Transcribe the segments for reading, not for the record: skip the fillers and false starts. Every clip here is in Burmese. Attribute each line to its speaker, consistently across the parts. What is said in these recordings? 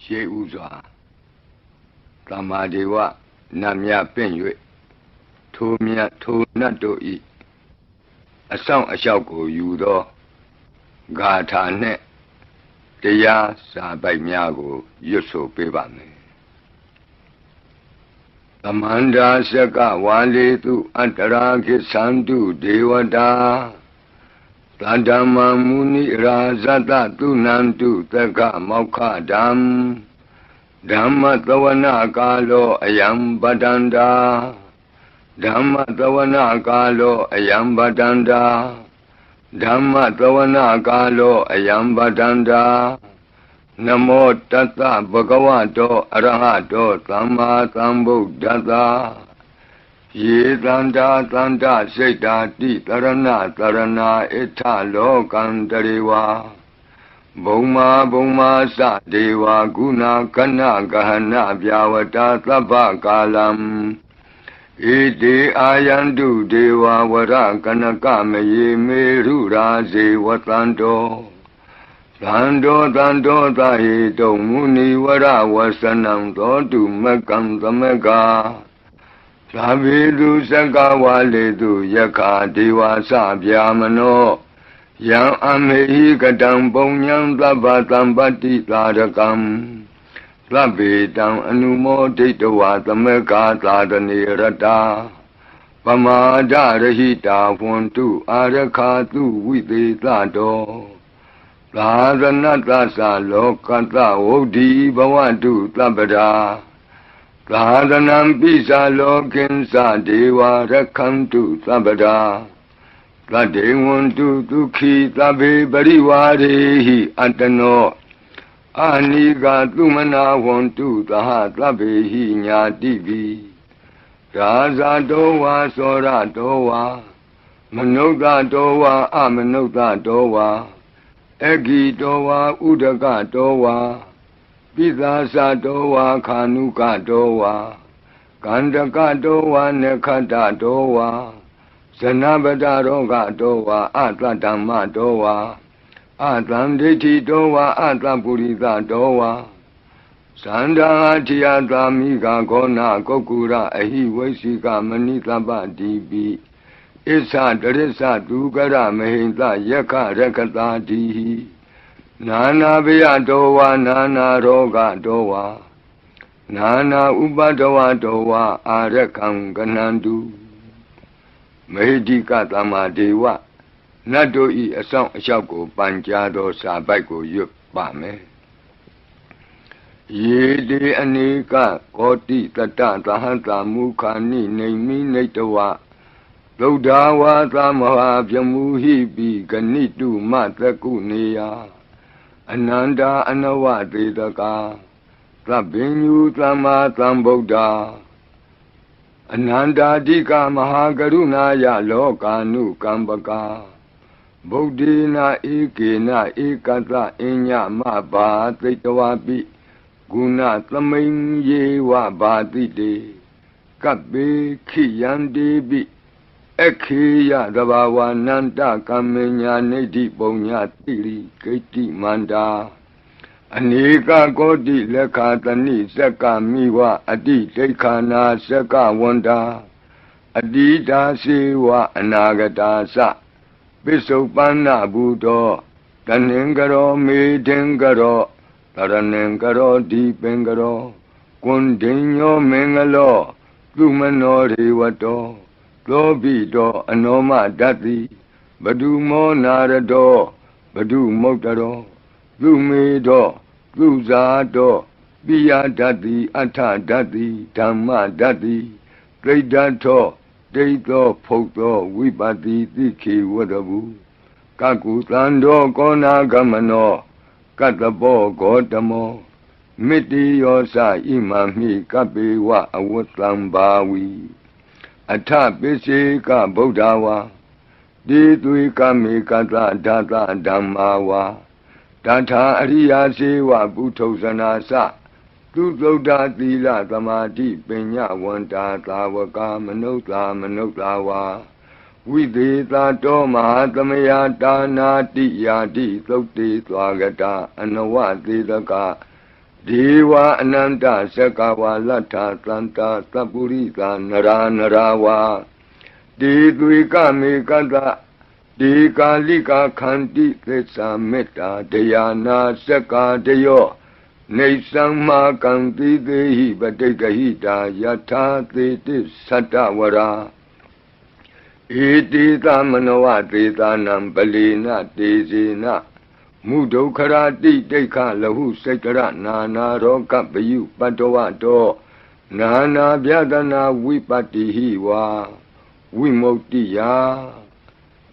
Speaker 1: ရှေးဥစွာသမ္မာဒေဝနတ်မြတ်ပင့်၍ထိုမြတ်ထိုနတ်တို့ဤအဆောင်အလျှောက်ကိုယူသောဂါထာနှင့်တရားစာပိုက်များကိုရွတ်ဆိုပေးပါမယ်သမန္တာစကဝါလေတုအတ္တရာခိသန္တုဒေဝတာသတ္တမမုနိရာဇတသုနန္တုသက္ကမောက္ခဓမ္မဓမ္မသဝနာကာလောအယံပတန္တာဓမ္မသဝနာကာလောအယံပတန္တာဓမ္မသဝနာကာလောအယံပတန္တာနမောတတ္တဗဂဝတောအရဟတောသမ္မာသမ္ဗုဒ္ဓတ္တယေတန္တာတန္တစိတ်တာတိတရဏတရဏဣထလောကံတရေဝဘုံမာဘုံမာသဒေဝဂုဏကနဂဟနဗျာဝတာသဗ္ဗကာလံဣတိအာယန္တုဒေဝဝရကနကမယေမေရုရာဇေဝတန္တောသန္တောသန္တောသဟေတုံမုနိဝရဝဆနံသောတုမကံသမကသာဝေတုစကဝါလေတုယက္ခာဒေဝသဗျာမနောယံအမေဟိကတံပုံညံသဗ္ဗသံပတ္တိသာရကံသဗ္ဗေတံအနုမောဒိတဝါသမကာသာတနေရတာပမာဒရဟိတာဝန္တုအာရခာတုဝိသေသတောသာသနတ္တသလောကတ္တဝုဒ္ဓိဘဝတုသဗ္ဗရာသာသနံပိသလောကိဉ္စဒေဝရက္ခန္တုသဗ္ဗရာသတ္တေဝန္တုဒုက္ခိသဗ္ဗေပရိဝါရေဟိအတ္တနောအာနိကသုမနာဝန္တုသဟသဗ္ဗေဟိညာတိပိရာဇတောဝါသောရတောဝါမနုဿတောဝါအမနုဿတောဝါအဂိတောဝါဥဒကတောဝါပိသာသတောဝါခာနုကတောဝါကန္တကတောဝါနခတ္တတောဝါဇနပတရောဂတောဝါအတ္တဓမ္မတောဝါအတံဒိဋ္ဌိတောဝါအတ္တပုရိသတောဝါသန္တာထိယသာမိကဂောနာကုက္ကုရအဟိဝိသိကမဏိသဗ္ဗတိပိဣသတရစ္ဆသူကရမဟိံသယက္ခရကတာတိနာနာဘယတောဝါနာနာရောဂတောဝါနာနာဥပဒဝတောဝါအာရခံကနန္တုမေဟိကသမ္မာဒေဝနတ်တို့ဤအဆောင်အလျှောက်ကိုပန်ကြားသောစာပိုက်ကိုရွတ်ပါမယ်ယေတိအနိကကောတိတတ္တသဟံတာမုခာနိနေမိနေတဝသုဒ္ဓဝါသမဟာပြမူဟိပိဂဏိတုမသကုနေယအနန္တာအနဝသေတကာသဗ္ဗညုသမ္မာသမ္ဗုဒ္ဓအနန္တာတိကမဟာကရုဏာယလောကာနုကမ္ပကာဗုဒ္ဓေနဧကေနဧကတအညမဘာသိတဝပိဂုဏသမိန်ယေဝဘာတိတေကပ္ပေခိယံတေပိခေယသဘာဝနန္တကမ္မညာနိဋ္ဌိပုံညာတိရိဂိတိမန္တာအနေကကောတိလက်ခာတဏိစက္ကမိဝအတိဒိဋ္ဌာနာစက္ကဝန္တာအတိတာစေဝအနာဂတာသပိစုပန္နဘူတောတဏင်္ဂရောမေထင်္ဂရောတရဏင်္ဂရောဒီပင်္ဂရောကွန်ဒိညောမင်္ဂလောသူမနောရေဝတောသောပိတောအနောမတတ္တိဘဒုမောနာရတောဘဒုမုတ်တရောသူမေတောသူဇာတောပိယတတ္တိအထတတ္တိဓမ္မတတ္တိဒိဋ္ဌထောဒိဋ္ဌောဖုတ်သောဝိပတိသိခေဝတ္တဗုကကုသန္တောကောနာဂမနောကတ္တပောဂေါတမောမိတိယောသဣမံမိကပေဝအဝတ္တံဘာဝီအထပိစေကဗုဒ္ဓဝါတိသွေကမေကတဓာတဓမ္မာဝါတထာအရိယာစေဝပုထုဇနာသသူသုဒ္ဓသီလသမာဓိပညာဝန္တာသာဝကမနုဿာမနုဿာဝါဝိသေသတောမဟာသမယတာနာတိယာတိသုတ်တေသွားကတာအနဝသေတက ဒေဝအနန္တသက္ကဝါလတ္ထသန္တာသပ္ပုရိသနရာနရာဝါဒေသွေကမေကတဒေကာလိကာခန္တိသစ္စာမေတ္တာတရားနာစက္ကာတယောနေသမ္မာကံတိသေဟိပတိကဟိတာယထာသေတိသတ္တဝရာဧတိသမနောဝသေသနံပလီနတေဇေနမုဒုခရာတိတိခလဟုစိတ်ကရနာနာရောကပယုပတ္တဝတောနာနာဗျဒနာဝိပတ္တိဟိဝါဝိမု ക്തി ယာ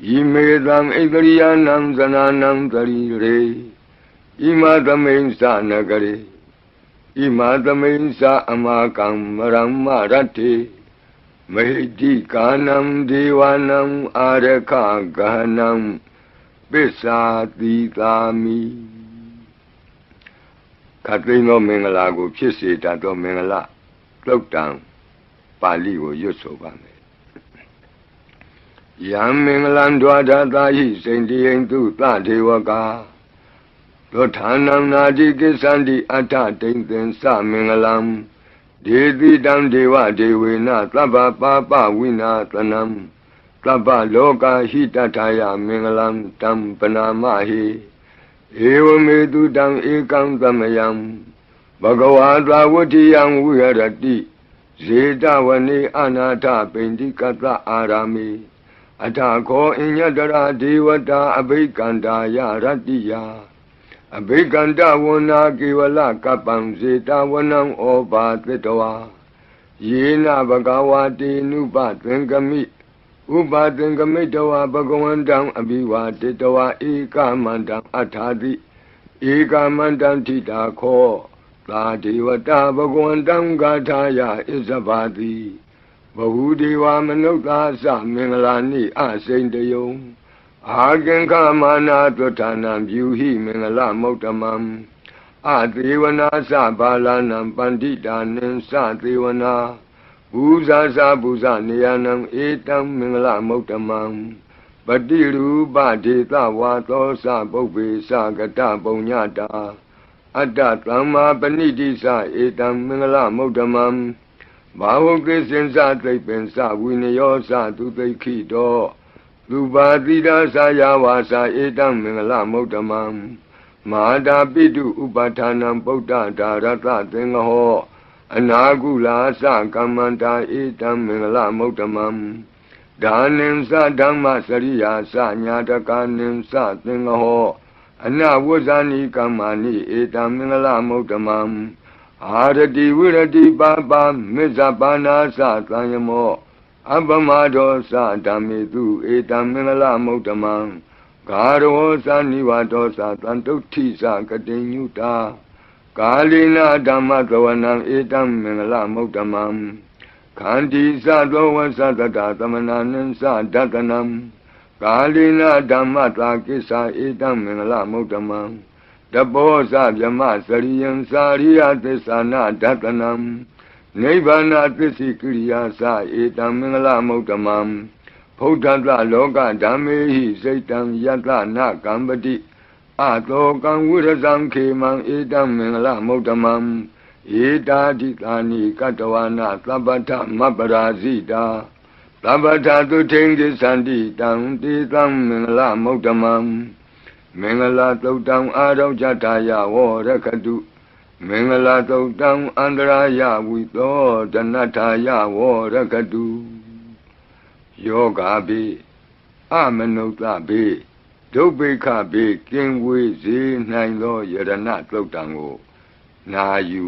Speaker 1: ဣမေသံဣတရိယနံဇနာနံတရိရေဣမသမိန်သနဂရေဣမသမိန်သအမကံမရမ္မရတ္တိမေတိကာနံဒေဝနံအာရခဂဟနံပစ္စာတိသာမိခတ်သိမ်းသောမင်္ဂလာကိုဖြစ်စေတတ်သောမင်္ဂလာသုတ်တံပါဠိကိုရွတ်ဆိုပါမယ်ယံမင်္ဂလံဒွါဒသာဟိစိန္တိယံသူသဒေဝကာသောဌာနံနာတိကိသန္တိအထတိန်သင်္သမင်္ဂလံဒေတိတံဒေဝဒေဝေနသဗ္ဗပါပဝိနာသနံသဗ္ဗလောကဟိတထာယမင်္ဂလံတံပနာမဟိဧဝမေတုတံဧကံသမယံဘဂဝါသာဝတ္ထိယံဝိဟရတိဇေတဝနေအနာထပိန္တိကတအာရာမေအထခောအညတရာဒေဝတာအဘိကန္တာယရတ္တိယအဘိကန္တဝနာကေဝလကပ္ပံဇေတဝနံဩဘာသတ္တဝါယေနဘဂဝါတေနုပသင်္ကမိဥပါသင်္ကမိတဝါဘဂဝန္တံအဘိဝါတေတဝါဧကမန္တံအထာတိဧကမန္တံထိတာခောသာဒေဝတာဘဂဝန္တံဂါထာယဣဇဘာတိဘဟုဒေဝမနုဿာသမင်္ဂလာနိအစိန်တယုံအာကင်္ခမာနာသွဋ္ဌာနံပြုဟိမင်္ဂလမௌတမံအသေဝနာသဘာလနံပန္တိတာနိသသေဝနာဘူဇာသဘူဇနေယနံဧတံမင်္ဂလမௌတမံပတိရူပဒေသဝါသောသပုပ္ပေသကတပုညတာအတ္တသမ္မာပဏိတိသဧတံမင်္ဂလမௌတမံဘာဝကိစင်္စသိပ္ပင်္စဝိနယောသသူသိခိတောလူပါတိဒါသာယဝါစာဧတံမင်္ဂလမௌတမံမဟာတာပိတုဥပဌာနံပုဒ္ဒဒါရတသင်္ဃဟောအနာကုလာသကမ္မန္တာဧတံမင်္ဂလမௌတမံဒါနိံသဓမ္မစရိယာသညာတကာနိံသသင်္ဃဟောအနဝဇ္ဇာနိကမ္မာနိဧတံမင်္ဂလမௌတမံအာရတိဝိရတိပါပါမေဇပါနာသသံယမောအပမဒောသဓမ္မေတုဧတံမင်္ဂလမௌတမံဂါရောသနိဝါဒောသတံတုဋ္ဌိသကတိညုတာကာလိနာဓမ္မသဝနံဧတံမင်္ဂလမௌတမံခန္တီသသောဝသတတသမနာနိသဒတနံကာလိနာဓမ္မတာကိစ္ဆာဧတံမင်္ဂလမௌတမံတဘောဇဗြမစရိယံစာရိယသစ္ဆာနာဒတနံနိဗ္ဗာနသစ္စိကိရိယာသဧတံမင်္ဂလမௌတမံဘုဒ္ဓတလောကဓမ္မေဟိစိတ်တံယတနာကံပတိအတောကံဝိရဇံခေမံဧတံမင်္ဂလမௌတမံဧတာတိသာနိကတဝနာသဗ္ဗထမပ္ပရာဇိတာသဗ္ဗထသုထိန်ကိသန္တိတံတေတံမင်္ဂလမௌတမံမင်္ဂလာသုတ်တံအာရောကြတာယဝရခတုမင်္ဂလာသုတ်တံအန္တရာယဝိသောတနထာယဝရခတုယောဂါပိအမနုဿပိဒုဗ္ဗေခပိကင်ဝေစေနိုင်သောယရဏသုတ်တံကိုနာယူ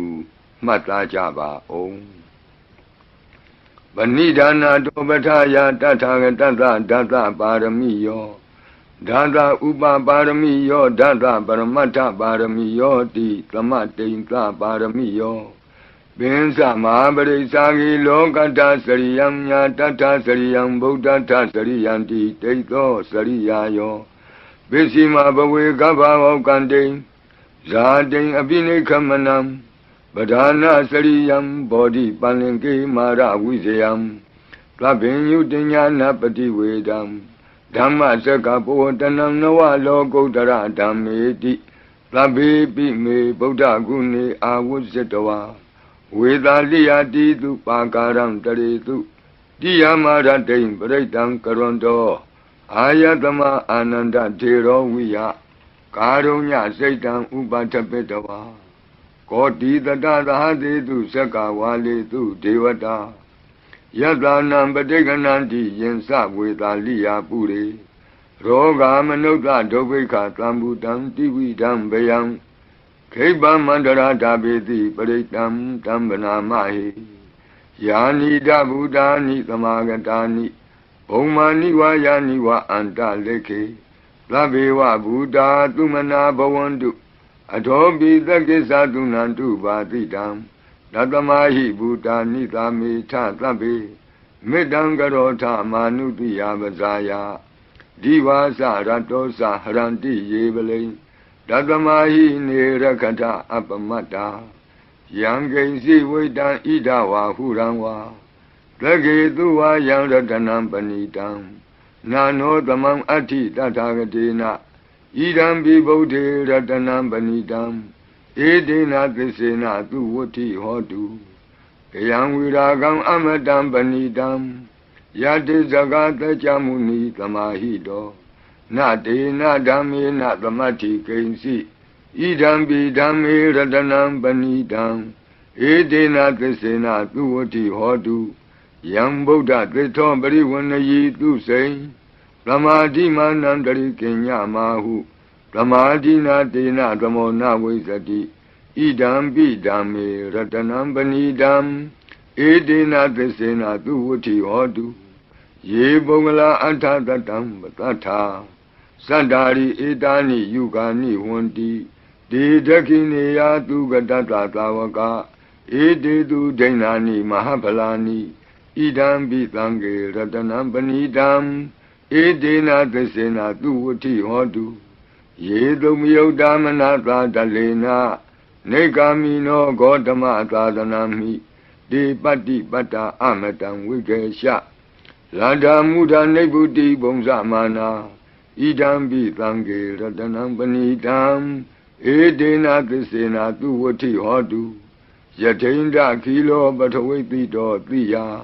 Speaker 1: မှတ်သားကြပါအောင်ဗဏိဒါနာတောပဋ္ဌာယတထာဂတသဒသပါရမိယောဒါသဥပပါရမိယောဒါသပရမတ္ထပါရမိယောတိသမတိန်သပါရမိယောပင်စမဟာပရိစ္ဆာဂီလောကတ္တစရိယံညာတတ္ထစရိယံဗုဒ္ဓတ္ထစရိယံတိတိသောစရိယာယောပစ္စည်းမဘဝေကဗ္ဗဝကံတိဇာတိံအပိနိခမနံပဓာနာစရိယံဘောဓိပန္လင်ကေမာရဝိဇယံသဗ္ဗညုတညာနပတိဝေဒံဓမ္မစကပောတနံနဝလောကုတ္တရဓမ္မေတိ Labbe me Buddha Guni Awuzetawa Veda Liati tu Pakaram Taritu Diyamara Dain Bredan Karondo Ayatama Ananda Tero Viya Karunya Satan Ubatapetawa Koti Dada Hadi tu Sakawali tu Devata Yadranam Badeganandi Yensa Veda Liya Puri Roga Manuka Dobika Tambutam Dividam Bayam Keba Mandara Dabedi Paridam Tambana Mahi Yani Dabudani Tamagatani Omani Wayani Wa Anta Leke Labewa Buddha Tumana Bawandu Adobe the Gesadunandu Badidam Dadamahi Buddha Nita Mita Tabe Medangarota Manuti Abazaya Divasa Ratosa Haranti Yebele Dadamahi Nerakata Apamata Yang Si Vedan Idawa Huranwa Plagetuwa Yang Ratanam Panitam Nano Tamam Ati Tatagatina Idam Bibode Ratanam Panitam Edina Tisena Tuwati Hotu Yang Viragam Amadam Panitam Yati Zagata Chamuni Tamahido Nati Nadami Natamati Kensi Idam Bidami Radanam Banidam Edina Tisena Tuwati Hodu Yang Buddha Triton Bariwanayi Tu Say Ramadi Manandari Kenya Mahu Ramadi Natina Ramona Wisati Idam Bidami Radanam Banidam Edina Tisena Tuwati Hodu Ye Bongala Antatatam Batata Sandari Edani Yugani Wanti De Dakini Yatu Gatata Tawaka Edidu Dainani Mahapalani Idam Bitange Ratanam Banidam Edina Tesena Tuwati Hodu Ye Dumio Damanata Dalena Negamino Godama Tadanami De Pati Bata Amatam Wigesha Lada Muda Nebuti Bongzamana Idam Bitange Ratanam Banidam Edina Tesena Tuwati Hodu Yatinda Kilo Batawiti Do Tia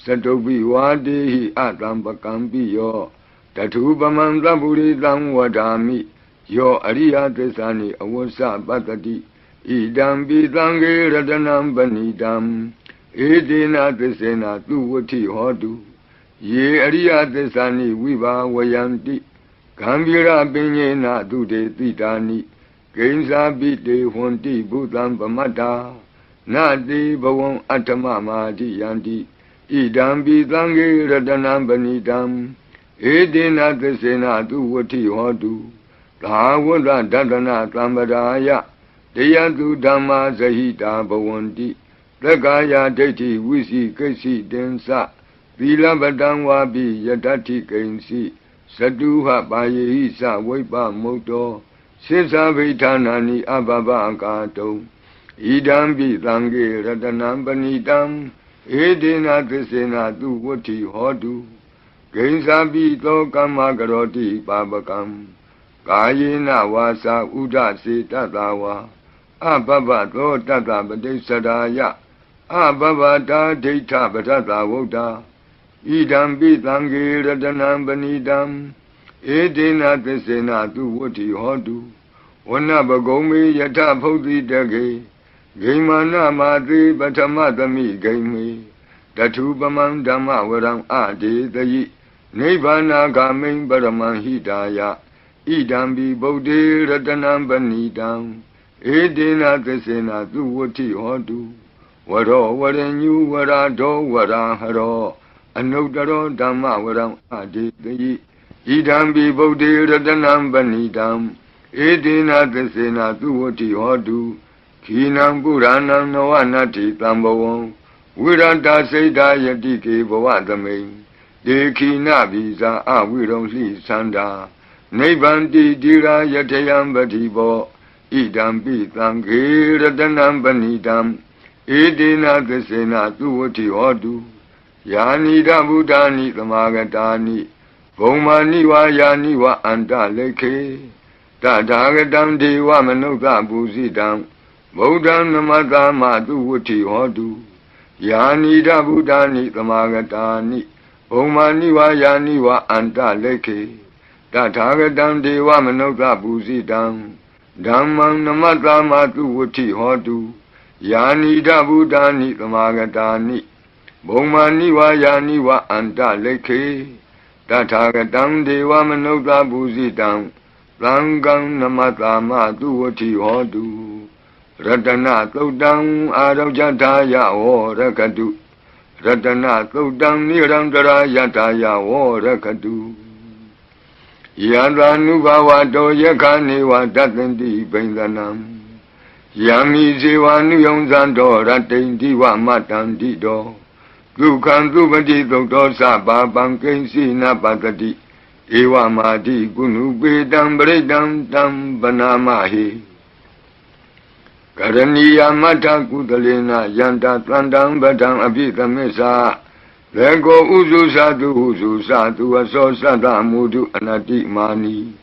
Speaker 1: Satobi Wadi Atam Bakambiyo Tatu Bamanda Buri Dam Wadami Yo Aria Tesani Awasa Batati Idam Bitange Ratanam Banidam Edina Tesena Tuwati Hodu Ye Aria Tesani Viva Wayanti Kambira Binyena Dude Titani Gainsa Bite Honti Buddham Pamata Nadi Bawon Atama Madi Yanti Idam Bitange Ratanam Banidam Edina Tesena Tuwati Hodu Tawanda Dadana Tambadaya Deyantu Dhamma Zahita Bawanti Dagaya Deti Wisi Kasi Densa Vila Badangwa Bi Yadati Kainsi Saduha Baye Isa Wipa Moto Sinsa Vitanani Ababa Kato Idam Bitange Ratanam Banidam Edina Tesena Tuwati Hodu Gainsa Bito Kamagaroti Babakam Kayena Wasa Uda Se Tatawa Ababa To Tata Badesadaya Ababa Da Data Batata Woda Idam Bitange Ratanam Banidam Edina Tesena Tuwati Hodu Wana Bagome Yata Poti Dage Gaimana Mati Batamatami Game Datu Bamam Dama Waram Ade Dayi Nibana Gamin Baraman Hidaya Idam Bi Bodhi Ratanam Banidam Edina Tesena Tuwati Hodu Waro Warenyu Warado Waraharo Anodaro Dhamma Waram Ade Dayi Idam Bi Bodhi Ratanam Banidam Edina Tesena Tuwati Hodu Kinam Puranam Nawanati Tambawon Virata Seda Yatike Bavadame Dekina Visa Aviram Li Sanda Nebanti Dira Yatayam Batibo Idam Bitange Ratanam Banidam Edina Tesena Tuwati Hodu Yani Dabudani Tamagatani Bomani Wa Yani Wa Anta Leke Tatagatam Deva Manuka Busidam Bodham Namatama Duvuti Hodu Yanida Buddhani Tamagatani Omaniwa Yaniwa Anta Leke Tatagatam Deva Manuka Busidam Dhammam Namatama Duvuti Hodu Yanida Buddhani Tamagatani Omaniwa Yaniwa Anta Leke Tatagatam Deva Manuka Busidam Langam Namatama Duvati Hodu Ratana Todang Arajataya O Rakadu Ratana Todang Nirandara Yataya O Rakadu Yadanubawa Do Yakaniwa Datandi Bendanam Yami Zivanu Yonzando Ratendiwa Matandido Dukan Dubadi Dosa Babankensi Napatati Ewa Madi Gunu Bedam Bredam Dam Banamahi Karaniya Mata Kudalena Yanta Tlandam Badam Abita Mesa Lego Uzu Sadu Aso Sada Mudu Anati Mani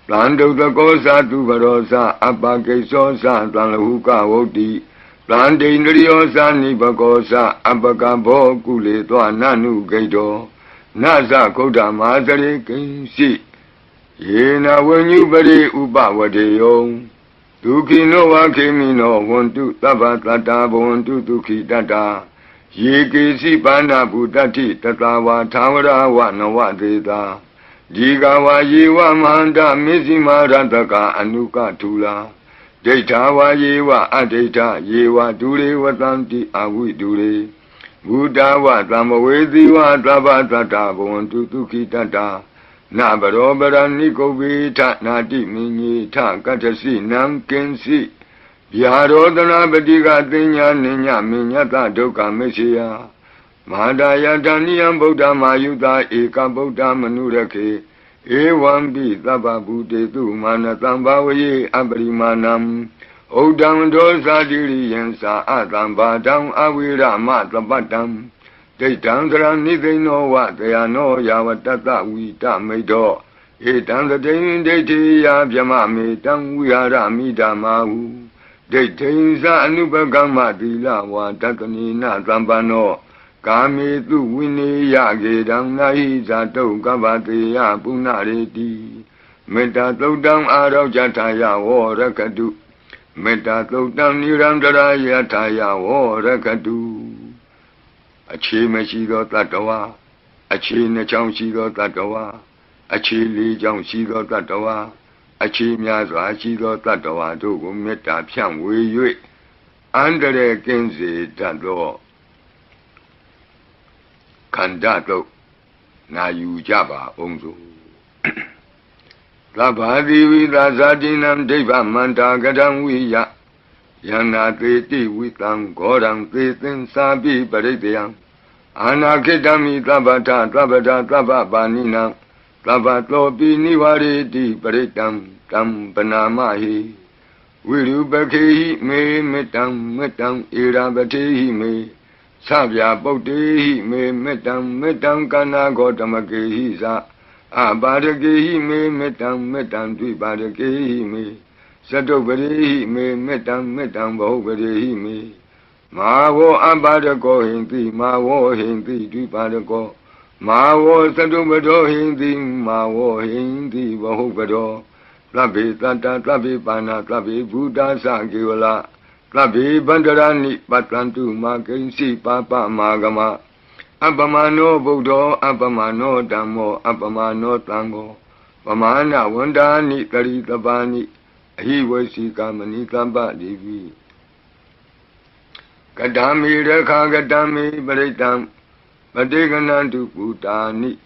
Speaker 1: Plando the Gosa to Barosa Abake Sosa Tlahuka Wodi Plande Nriosa Nibagosa Abakabo Kule Nanu Gaido Nasa Koda Mazare Kinsi Yena when you bade Uba Wadeyo Tuki no Wakimino want to Tabatata want to Tuki Data Yeki Sipana Budati Tatawa Tawara Wanawadeta Jigawa Yewa Manda Mizima Rataka Anuka Tula Data wa Yewa Adeta Yewa Dure Watanti Awi Dure Buddha wa Tamawedi wa Tabatata Bontu Tuki Tata Nabarobara Nikobita Nati Mini Ta Katasi Nam Kensi Yarodana Badiga Dinya Ninya Minyata Doka Mesia Madaya Daniam Buddha Mayuda Eka Buddha Manurake Ewambi Taba Bude Tu Manatambawe Abrimanam Odam Dosa Diriyensa Atamba Dam Awira Matabatam Detandra Nithe no what they are no Yawatata Wita Medo Etan the Dain Deti Yabjamami Tam Wiara Mida Mahu Detinza Anubagama Dila Watakanina Zambano Kami Tu Wini Yagedam Nahiza To Gavati Yapunareti Meta Todam Arau Jataya Warakadu Meta Todam Nirandara Yataya Warakadu Achi Meshido Tatawa Achi Nechamshido Tatawa Achi Li Jamshido Tatawa Achi Miazo Achido Tatawa Dogo Meta Pian Wei Andre Kenzi Tado Kandato Na Yujaba Onzo Labadi Vida Zadinam Deva Manta Gadam Wiya Yana Teti Witang Godam Tetin Sabi Baridiam Anakidami Tabata Baninam Tabato Biniwari Di Baritam Tam Banamahi Wiru Bakehi Me Metam Irabatehi Me Sabya Botehi Me Metam Kana Gotamakehi Sa Abadakehi Me Metam Dibadakehi Me Sato Badehi Me Metam Badehi Me Mawo Abadako Hindi Mawo Hindi Dibadako Mawo Sato Bado Hindi Mawo Hindi Bahubado Tlabi Tata Tlabi Pana Tlabi Buddha Sagiwala Tlabi Bandarani Patlantu Makensi Papa Magama Abamano Buddha Abamano Damo Abamano Tango Pamana Wandani Karitabani He was Sikamani Tamba Devi Kadami Rekha Kadami Baritam Badiganantu Putani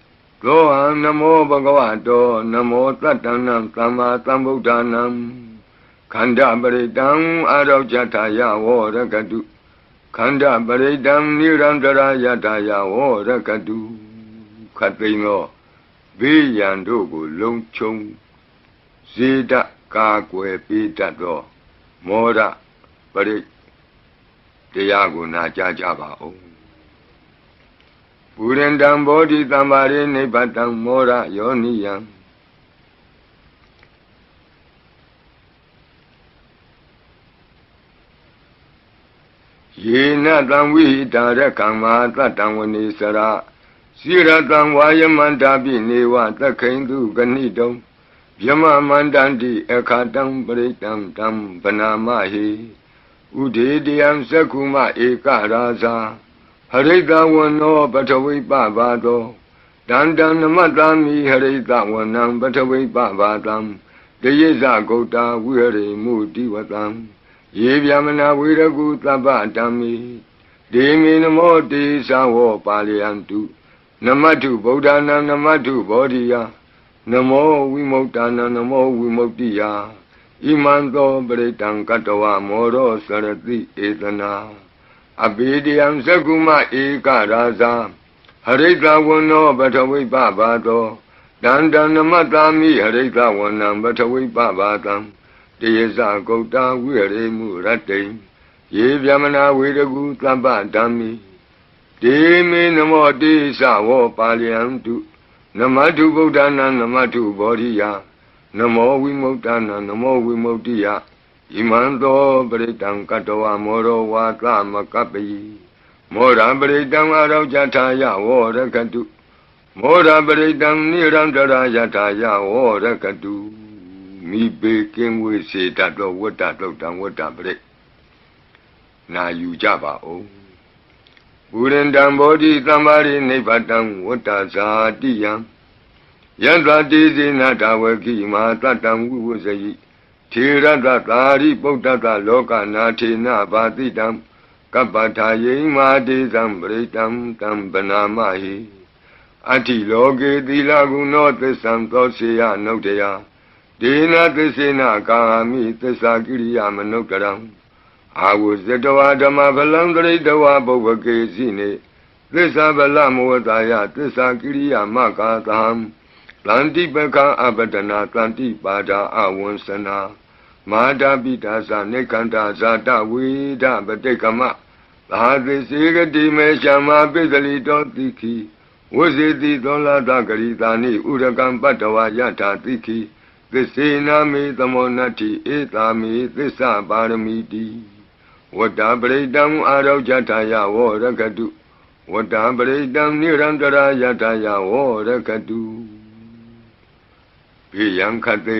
Speaker 1: Goham Namo Bhagavato Namo Tatanam Tama Tambudanam Kanda Baritam Arajataya Warakadu Kanda Baritam Nirandara Yataya Warakadu Katrino Viyandogu Longchong Zida Kakwe Pitato Mora Barit Tiago Najajaba O Purendam Bodhi Tamari Nebatam Mora Yoniyam ယေနတံဝိဟိတာရကံမာတတံဝနေစရာစိရတံဝါယမန္တာပိနေဝသက္ခိန္တုကဏိတုံဗျမမန္တန္တိအခါတံပရိတံတံဗနာမဟိဥဒေတယံသက္ခုမဧကရာဇာဟရိတဝနောပထဝိပဘာတောတန္တံနမတ္တာမိဟရိတဝနံပထဝိပဘာတံတယေဇဂௌတာဝိဟရိမုတိဝတံယေဗျမနာဝိရကုသဗ္ဗတံမိဒေမိနမောတေသဝောပါလယံတုနမတ္ထုဗုဒ္ဓနာနမတ္ထုဘောဓိယနမောဝိမု ക്ത နာနမောဝိမု ക്തി ယဣမံသောပရိတံကတဝမောရောစရတိဧတနာအဘေဒယံသက္ကုမဧကရာဇာဟရိတဝနောပထဝိပဘာတောတန္တံနမတ္တာမိဟရိတဝနံပထဝိပဘာတံတယေဇဂௌတာဝိဟရိမုရတ္တိယေဗျမနာဝေရကုသဗ္ဗဓမ္မိဒေမေနမောတေသဝောပါလယံတုနမတ္ထုဗုဒ္ဓနာနမတ္ထုဘောဓိယနမောဝိမု ക്ത နာနမောဝိမု ക്തി ယဣမံသောပရိတံကတဝမောရောဝါသမကပ္ပိမောရပရိတံအရောကြထာယဝောရကတုမောရပရိတံနိရန္တရာယထာယဝောရကတုမိဘေကင်းဝေစေတတ်သောဝတ္တတုတ်တံဝတ္တပရိနာယူကြပါဦးပုရိန္တံဘောဓိသမ္မာရိနိဗ္ဗတံဝတ္တဇာတိယံယန္တတိစေနတဝကိမာတတံဝိဝဇယိထေရတသာရိပုတ္တတလောကနာထေနဘာတိတံကပ္ပထာယိမာတေသံပရိတံတံဗနာမဟိအတ္တိလောကေသီလဂုဏောသစ္ဆံသောစေယနုတ္တယဒေနသစ္စေနကာမိသစ္စာကိရိယာမနုဿရံအာဝဇတဝါဓမ္မဗလံတရိတဝါပုဗ္ဗကေစီနေသစ္စာဗလမဝတာယသစ္စာကိရိယာမကာသံတန္တိပကံအပတနာတန္တိပါဒာအဝံစနာမာတာပိတာသနေကန္တာဇာတဝေဒပတိကမသာသေစေကတိမေရှမပိသလိတောတိခိဝဇေတိသောလာတဂရိတာနိဥရကံပတ္တဝါယထာတိခိသစ္စေနာမေသမောနတ္တိဧတာမေသစ္စာပါရမီတိဝတ္တပရိတံအာရောကြထာယဝောရကတုဝတ္တပရိတံနိရန္တရာယထာယဝောရကတုဘေယံခတ်သိ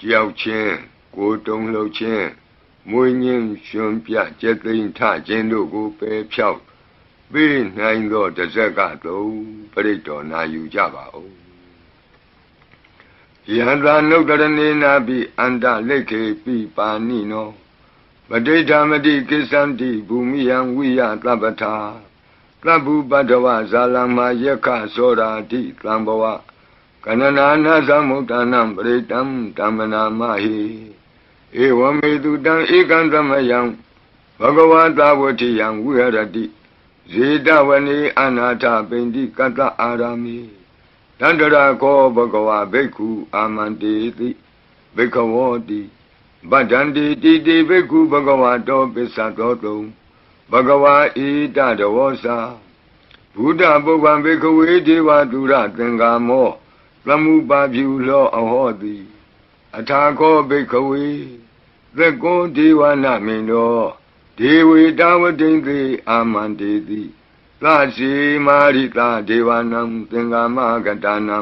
Speaker 1: ကြောက်ခြင်းကိုယ်တုံလှုပ်ခြင်းမွေးငင်းရှင်ပြကျက်သိမ်းထခြင်းတို့ကိုပယ်ဖြောက်ပေးနိုင်သောတဇက်ကသုံးပရိတော်နာယူကြပါဦးယန္တာနုတ္တရနေနာပိအန္တလိခေပိပါဏိနောပဋိဌာမတိကိစ္ဆန္တိဘူမိယံဝိယသဗ္ဗထာသဗ္ဗုပတ္တဝဇာလမယက္ခသောရာတိသံဘဝကနနာနာသမုဋ္ဌာနံပရိတံဓမ္မနာမဟိဧဝမေတုတံဧကံသမယံဘဂဝတာဝတိယံဝိဟရတိဇေတဝနေအနာထပိန္တိကတ္တအာရမိတန္တရာကောဘဂဝဘိက္ခုအာမန္တေတိဘိက္ခဝောတိဗဒ္ဒန္တိတိတိဘိက္ခုဘဂဝတောပစ္စသောတုံဘဂဝါဣတတဝောစာဘုဒ္ဓပုဗ္ဗံဘိက္ခဝေဒေဝတုရသင်္ကာမောသမုပါပြုလောအဟောတိအထာခောဘိက္ခဝေသက္ကောဒေဝနာမိန်တောဒေဝေတဝတိံသေအာမန္တေတိသစီမာရိတာဒေဝနံသင်္ကာမကတနံ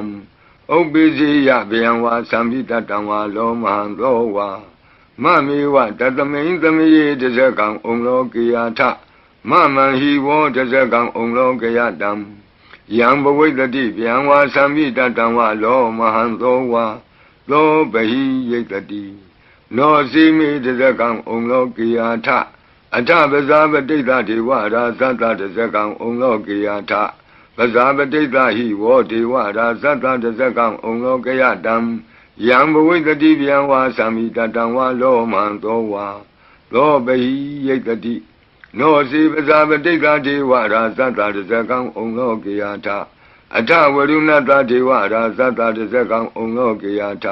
Speaker 1: ဥပ္ပိစီယဗျံဝါသံပိတတံဝါလောမဟံသောဝါမမေဝတတမိန်သမေယတဇကံဩလောကေယထမမံဟိဝောတဇကံဩလောကေယတံယံဘဝိတတိဗျံဝါသံပိတတံဝါလောမဟံသောဝါသောပဟိယိတတိနောစီမေတဇကံဩလောကေယထအထပဇာပတိတ္တဒေဝရာသတ္တတဇကံဩလောကေယထပဇာပတိတ္တဟိဝောဒေဝရာသတ္တတဇကံဩလောကေယတံယံဘဝိတတိဗျံဝါသံမိတတံဝါလောမံသောဝါသောပဟိယိတတိနောစီပဇာပတိတ္တဒေဝရာသတ္တတဇကံဩလောကေယထအထဝရုဏတဒေဝရာသတ္တတဇကံဩလောကေယထ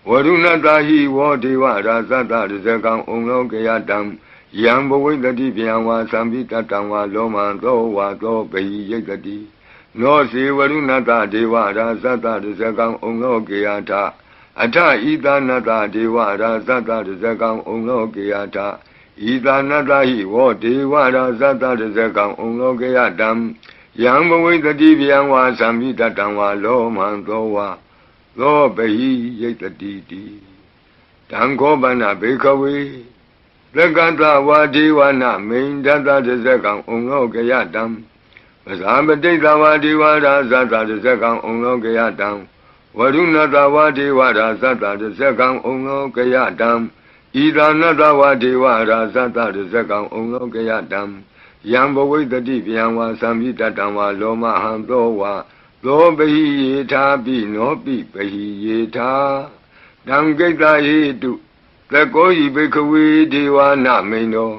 Speaker 1: ဝရုဏတဟိဝောဒေဝရာသတ္တတဇကံဩလောကေယတံယံဘဝိတတိဗျံဝါသံပိတတံဝါလောမံသောဝါသောပဟိယိတတိနောစီဝရုဏတဒေဝရာသတ္တတဇကံဩလောကေယထအထဣသနတဒေဝရာသတ္တတဇကံဩလောကေယထဣ ဤသာနတဟိဝောဒေဝရာသတ္တတဇကံဩလောကေယတံယံဘဝိတတိဗျံဝါသံမိတတံဝါလောမံသောဝါသောပဟိယိတတိတိတံခောပနဘေခဝေသက္ကတဝါဒေဝနာမိန်တတတဇကံဩလောကေယတံပဇာပတိတဝါဒေဝရာသတ္တတဇကံဩလောကေယတံဝရုဏတဝါဒေဝရာသတ္တတဇကံဩလောကေယတံဤသာနတဝါဒေဝရာသတ္တတဇကံဩလောကေယတံယံဘဝိတတိဗျံဝါသံမိတတံဝါလောမဟံသောဝါသောပဟိယေထာပိနောပိပဟိယေထာတံကိတ္တဟေတုသကောဤဘိခဝေဒေဝနာမိန်တော်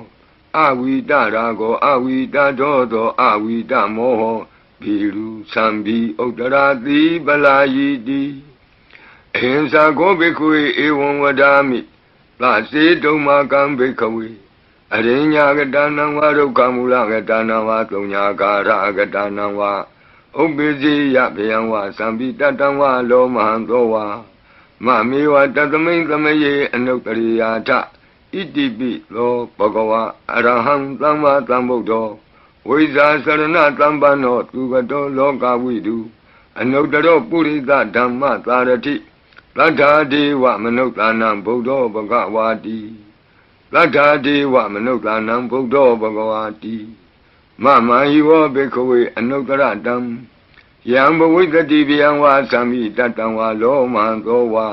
Speaker 1: အဝိတရာကောအဝိတတော်သောအဝိတမောဟဘီရုသံဘီဥတ္တရာတိပလာယိတိအဟိံစာကောဘိခဝေဧဝံဝဒာမိသစေတုံမာကံဘိခဝေအရိညာကတနံဝါဒုက္ခမူလကတနံဝါသုံးညာကာရကတနံဝါဥပ္ပိစီယဗယံဝါသံပိတတံဝါလောမဟံသောဝါမမေဝတသမိန်သမယေအနုတ္တရိယာထဣတိပိသောဘဂဝါအရဟံသမ္မာသမ္ဗုဒ္ဓောဝိဇာစရဏသမ္ပန္နောသူကတောလောကဝိတုအနုတ္တရောပုရိသဓမ္မသာရတိသတ္ထာဒေဝမနုဿာနံဗုဒ္ဓောဘဂဝါတိသတ္ထာဒေဝမနုဿာနံဗုဒ္ဓောဘဂဝါတိမမဟိဝောဘေခဝေအနုတ္တရတံယံဘဝိတတိဗျံဝါသံမိတတံဝါလောမံသောဝါ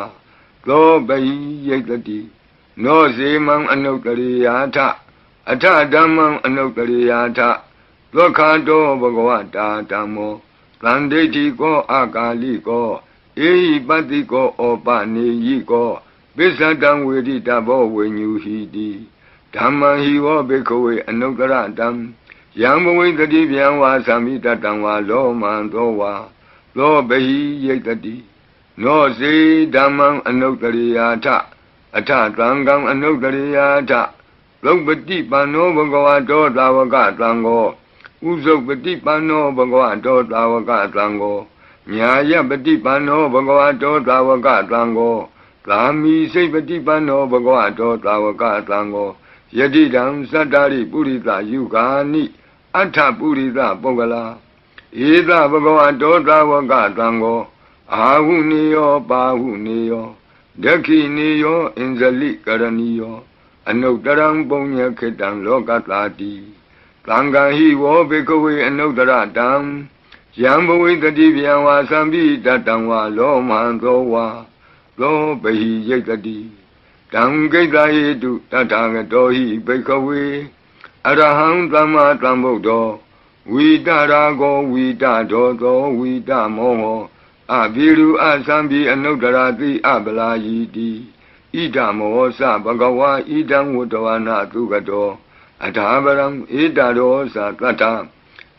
Speaker 1: သောပဟိယိတတိနောစေမံအနုတ္တရိယာထအထဓမ္မံအနုတ္တရိယာထသောခတောဘဂဝတာဓမ္မောသံဒိဋ္ဌိကောအာကာလိကောဧဟိပတ္တိကောဩပနေယိကောပိစ္ဆတံဝေရိတဘောဝိညူဟိတိဓမ္မံဟိဝောဘေခဝေအနုတ္တရတံယံဘဝိတတိဗျံဝါသံမိတတံဝါလောမံသောဝါသောပဟိယိတတိနောစေဓမ္မံအနုတ္တရိယာထအထသံဃံအနုတ္တရိယာထသုပတိပန္နောဘဂဝတောသာဝကသံဃောဥဇုပတိပန္နောဘဂဝတောသာဝကသံဃောညာယပတိပန္နောဘဂဝတောသာဝကသံဃောသာမိစိတ်ပတိပန္နောဘဂဝတောသာဝကသံဃောယတိတံသတ္တာရိပုရိသယုဂာနိအထပုရိသပုဂ္ဂလာဧသဘဂဝတောသာဝကသံဃောအာဟုနေယောပါဟုနေယောဒက္ခိနေယောအင်္ဇလိကရဏီယောအနုတ္တရံပုညခေတံလောကတာတိသံဃာဟိဝောဘေကဝေအနုတ္တရတံယံဘဝိတတိဗျံဝါသံပိတတံဝါလောမံသောဝါသောပဟိယိတတိတံကိတ္တဟေတုတထာဂတောဟိဘေကဝေအရဟံသမ္မာသမ္ဗုဒ္ဓောဝိတရာကောဝိတဒောသောဝိတမောဟောအဘိရုအသံပိအနုတ္တရာတိအပလာယိတိဣဒမောသဘဂဝါဣဒံဝတ္တဝနာသုကတောအထာပရံဣဒရောသတတ္ထ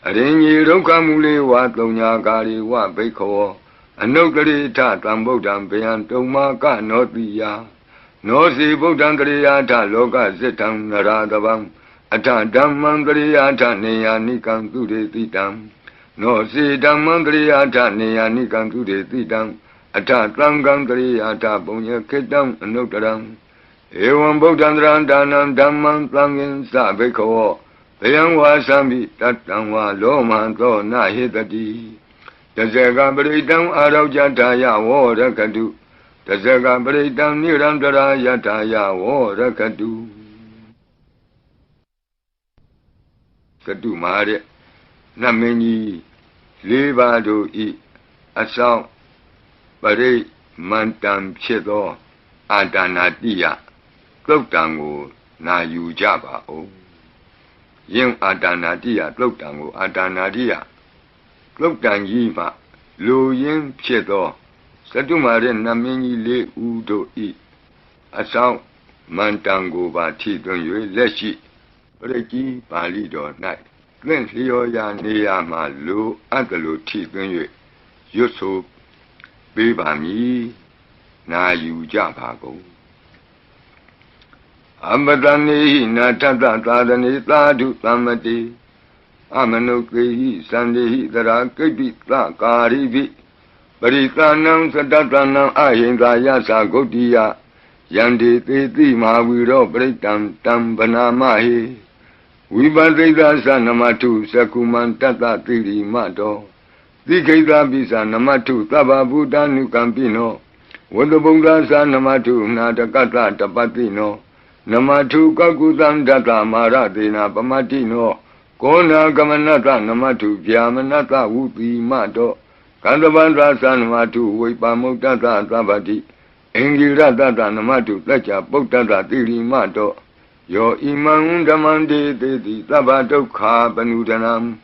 Speaker 1: အရိညေဒုက္ခမူလေဝသုံးညာကာရိဝဘိက္ခောအနုတ္တရိထသံဗုဒ္ဓံဗျံတုံမာကနောတိယနောစီဗုဒ္ဓံကရိယာထလောကဇိတံနရတဗံအထဓမ္မံကရိယာထနေယာနိကံသူရေတိတံနောစီဓမ္မံကရိယာထနေယာနိကံသူရေတိတံအထသံဃံကရိယာထပုညခေတံအနုတ္တရံဧဝံဗုဒ္ဓံတရံဒါနံဓမ္မံသံဃင်္စဘိက္ခောဘယံဝါသံမိတတံဝါလောမံသောနာဟိတတိတဇေကပရိတံအာရောကြတာယဝောရကတုတဇေကပရိတံနိရံတရာယတာယဝောရကတုကတုမာတဲ့နတ်မင်းကြီးလေးပါးတို့ဤအဆောင်ပရိမန္တံဖြစ်သောအာဒါနာတိယသုတ်တံကိုနာယူကြပါဦးယင်းအာဒါနာတိယသုတ်တံကိုအာဒါနာတိယသုတ်တံကြီးမှလူရင်းဖြစ်သောသတ္တုမာရဲ့နတ်မင်းကြီးလေးဦးတို့ဤအဆောင်မန္တံကိုပါထိသွင်း၍လက်ရှိပရိကြီးပါဠိတော်၌သင်လျော်ရာနေရာမှလူအပ်တယ်လို့ထိသွင်း၍ရွတ်ဆိုပေးပါမည်နာယူကြပါကုန်အမတနေဟိနာထတသာသနေသာဓုသမ္မတိအမနုကေဟိသန္တိဟိသရာကိပ္ပိသကာရိပိပရိသနံသတ္တနံအဟိန္ဒာယသဂုတ်တိယ Yandi Titi Mahaviro Pritam Tam Banamahi Vibhadrita Sanamatu Sakuman Tata Tiri Mato Diketa Bisa Namatu Taba Buddha Nukampino Wadabunga Sanamatu Natakata Tapatino Namatu Kakutan Data Maratina Pamatino Kona Gamanata Namatu Vyamanata Upi Mato Kandavandra Sanamatu Vipamutata Tabati Engira Tata Namatu Tacha Potata Tiri Mato Yo Imam Damande Teti Tabato Ka Panudanam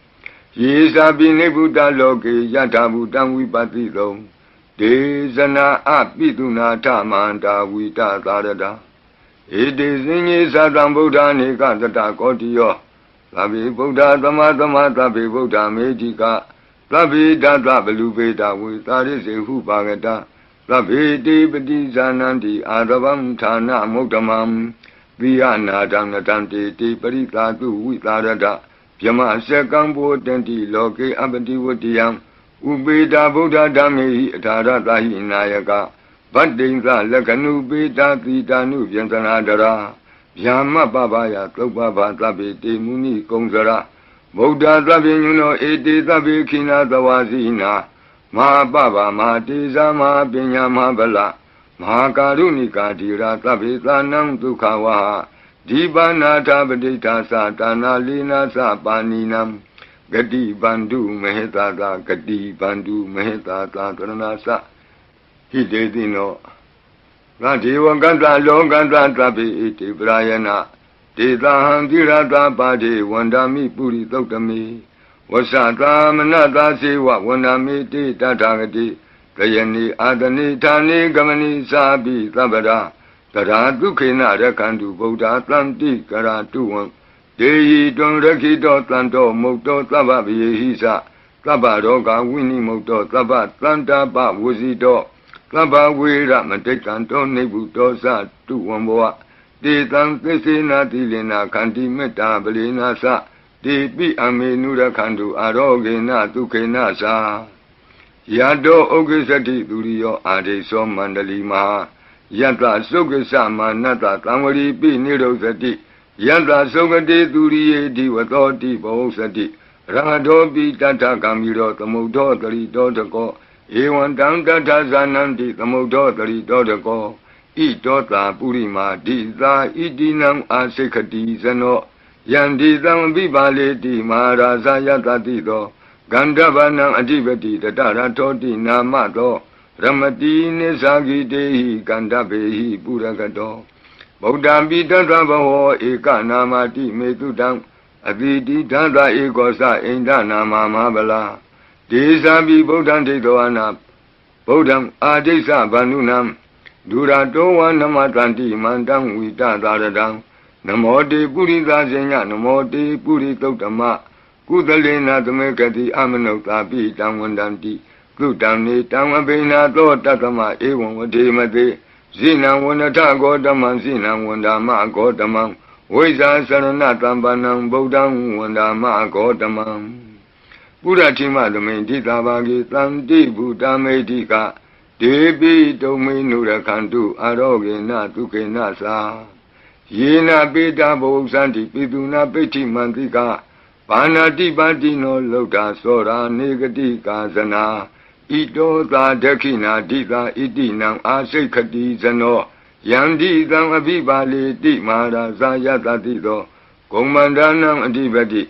Speaker 1: Yesa Bine Buddha Loke Yata Buddham Vipatito Desana Apituna Tamanta Vita Tarada Ede Zinye Sadam Buddha Nikatata Kotiyo Tabi Buddha Tamatama Tabi Buddha Mejika Tabi Data Belubeta Vitaris Hupagata Tabi Dipati Zananti Adabam Tana Muktamam Viana Danatanti Tiparita Vitarada Yama Sekambo Tenti Loke Abati Vutiam Ubeda Buddha Dami Tarata Hinayaka Badinza Lakanu Beta Titanu Vyantanadara Yama Babaya Topaba Tabi Muni Kongzara Buddha Tabi Yuno Eti Tabi Kina Tawazina Ma Baba Ma Tiza Ma Pinya Ma Bala Ma Karunika Tira Tabi Tanam Tukawaha Dibana Tabadita Satana Lina Sapaninam Gadi Bandu Mehetata Gadi Bandu Mehetata Taranasa Hidedino Rati Wakanta Longanta Tabi Iti Brayana Tita Handirata Padi Wandami Puri Totami Wasata Manata Siwa Wandami Tita Tagati Kayani Adani Tani Gamani Sabi Tabada Tara Dukina Rakandu Buddha Tanti Karatuan Dehi Don Rakito Tanto Moto Tababi Hisa Tabaroga Winnie Moto Tabat Tanta Ba Wuzito Taba Wira Matekanto Nebuto Sa Tuamboa De Tantisina Tilina Kanti Meta Belina Sa De Pi Amenura Kandu Arogena Tukena Sa Yado Ogisati Durio Ade So Mandali Maha Yanta Sokasa Manata Tamari Pi Nirosati Yanta Sokati Duriye Diwatoti Bosati Ramadobi Tata Kamiro Tamudo Tari Dotako Ewan Tanta Zananti Tamudo Tari Dotako Itota Purima Diza Idinam Asekati Zano Yandi Zambi Di Maharaza Yatatido Gandavanam Adivati Tatara Toti Namato Ramati Nesagi Dehi Gandabehi Puragato Bodhambi Tantrabaho Eka Namati Metudam Aditi Tantra Ekosa Inda Nama Mahabala Desabi Bodham Tedoana Bodham Adesa Banunam Durato Namatanti Mandam Vita Taradam Namote Purita Senya Namote Puritotama Kudalena Tamekati Amanota Pitam Vandanti Kutani Tamabina To Tatama Ewan Vademate Zina Wanata Godaman Zina Wandama Godamam Weza Saranatambanam Bodam Wandama Godamam Puratima Domenti Tabagi Tanti Buddha Medika Debi Dominura Kandu Arogena Tukena Sa Yena Beta Bosanti Piduna Peti Mantika Panati Patino Loka Sora Negati Kazana Ito Ta Dakina Dita Itinam Asekati Zano Yandi Tam Abibali Di Mara Zayata Tito Komandanam Adibati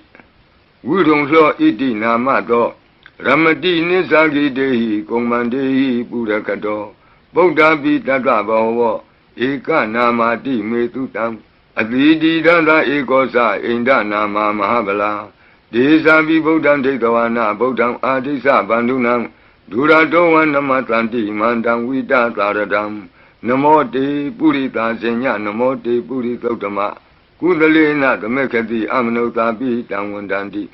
Speaker 1: Wudong Lo Itina Mato Ramati Nisagi Dehi Komandehi Purakato Bodha Pitata Baho Eka Namati Metutam Aditi Danda Ekosa Inda Nama Mahabala Desabi Bodham Tekawana Bodham Adisa Bandunam Durato Namatanti Mandam Vita Taradam Namote Purita Senya Namote Puritotama Kudalena Tamekati Amanota Pitam Vandanti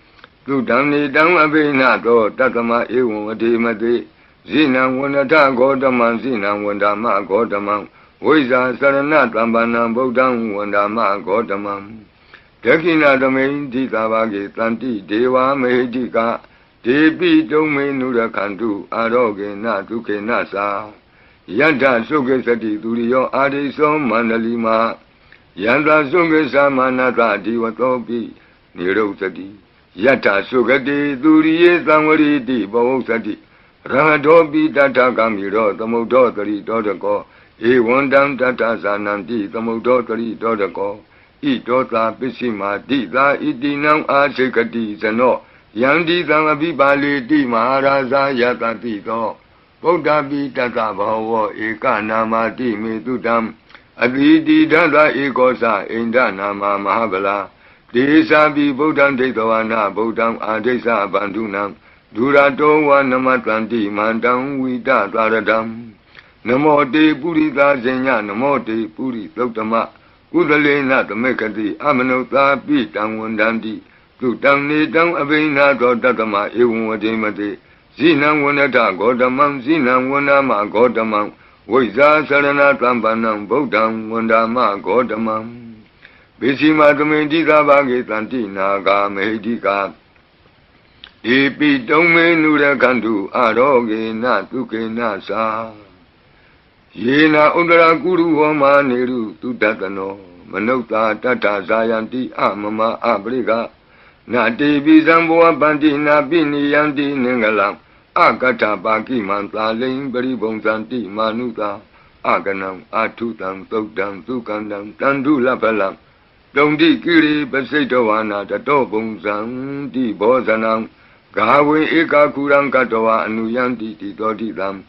Speaker 1: Tudamni Dam Abena To Tatama Ewan Vademate Zina Wanata Godaman Zina Wandama Godamam Weza Sarana Tambanam Bodham Wandama Godamam Dakina Domain Titabagi Tanti Deva Mehedika Debi Domain Nurakandu Aroge Natuke Nasa Yata Sukesati Duriyo Adiso Mandalima Yanta Sukesa Manata Diwatopi Nirosati Yata Sukati Duriye Samwariti Bhavosati Rahatopi Tata Kamiro Tamodotari Dotako Ewandam Tata Sananti Tamodotari Dotako Itota Pisima Dita Itinam Asekati Sano Yandi Tangabibali Di Maharaja Yatati To Bodhapi Tata Bhava Eka Namati Medudam Aditi Dada Ekosa Inda Nama Mahabala Desabi Bodham Dedavana Bodham Adesa Bandunam Durato wa Namatanti Mandam Vita Taradam Namo Te Purita Zenya Namo Te Puri Loktama Udalena Tamekati Amanota Pitang Wandandi Tutam Nidam Abina Dotatama Ewumadimate Zinam Wanata Godamam Zinam Wanama Godamam Viza Sarana Tambanam Bodham Wandama Godamam Bishima Tumendita Bhagetanti Naga Medika Ipi Tome Nurakandu Aroge Na Tuke Nasa Yena Undra Guru Homa Neru Tutatano Manota Tata Zayanti Amama Abriga Na Devi Zamboa Bandi Na Bini Yanti Nengalam Akata Baki Manta Ling Beribonsanti Manuta Aganam Atutam Tokdam Tukandam Tandu Lapalam Dondi Kiri Basedowana Tato Bongsan Di Bozanam Gawe Eka Kurang Katoa Anuyanti Titodidam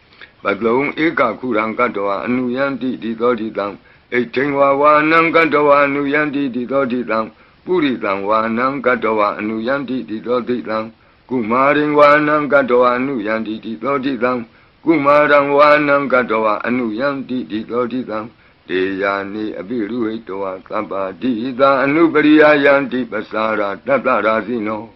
Speaker 1: Badlong Eka Kurang Katoa Anuyanti Titodidam Etengwa Wanang Katoa Anuyanti Titodidam Puritang Wanang Katoa Anuyanti Titodidam Kumaring Wanang Katoa Anuyanti Titodidam Kumarang Wanang Katoa Anuyanti Titodidam Deyani Abiru Etoa Kapa Dita Anubariya Yanti Pasara Tatarazino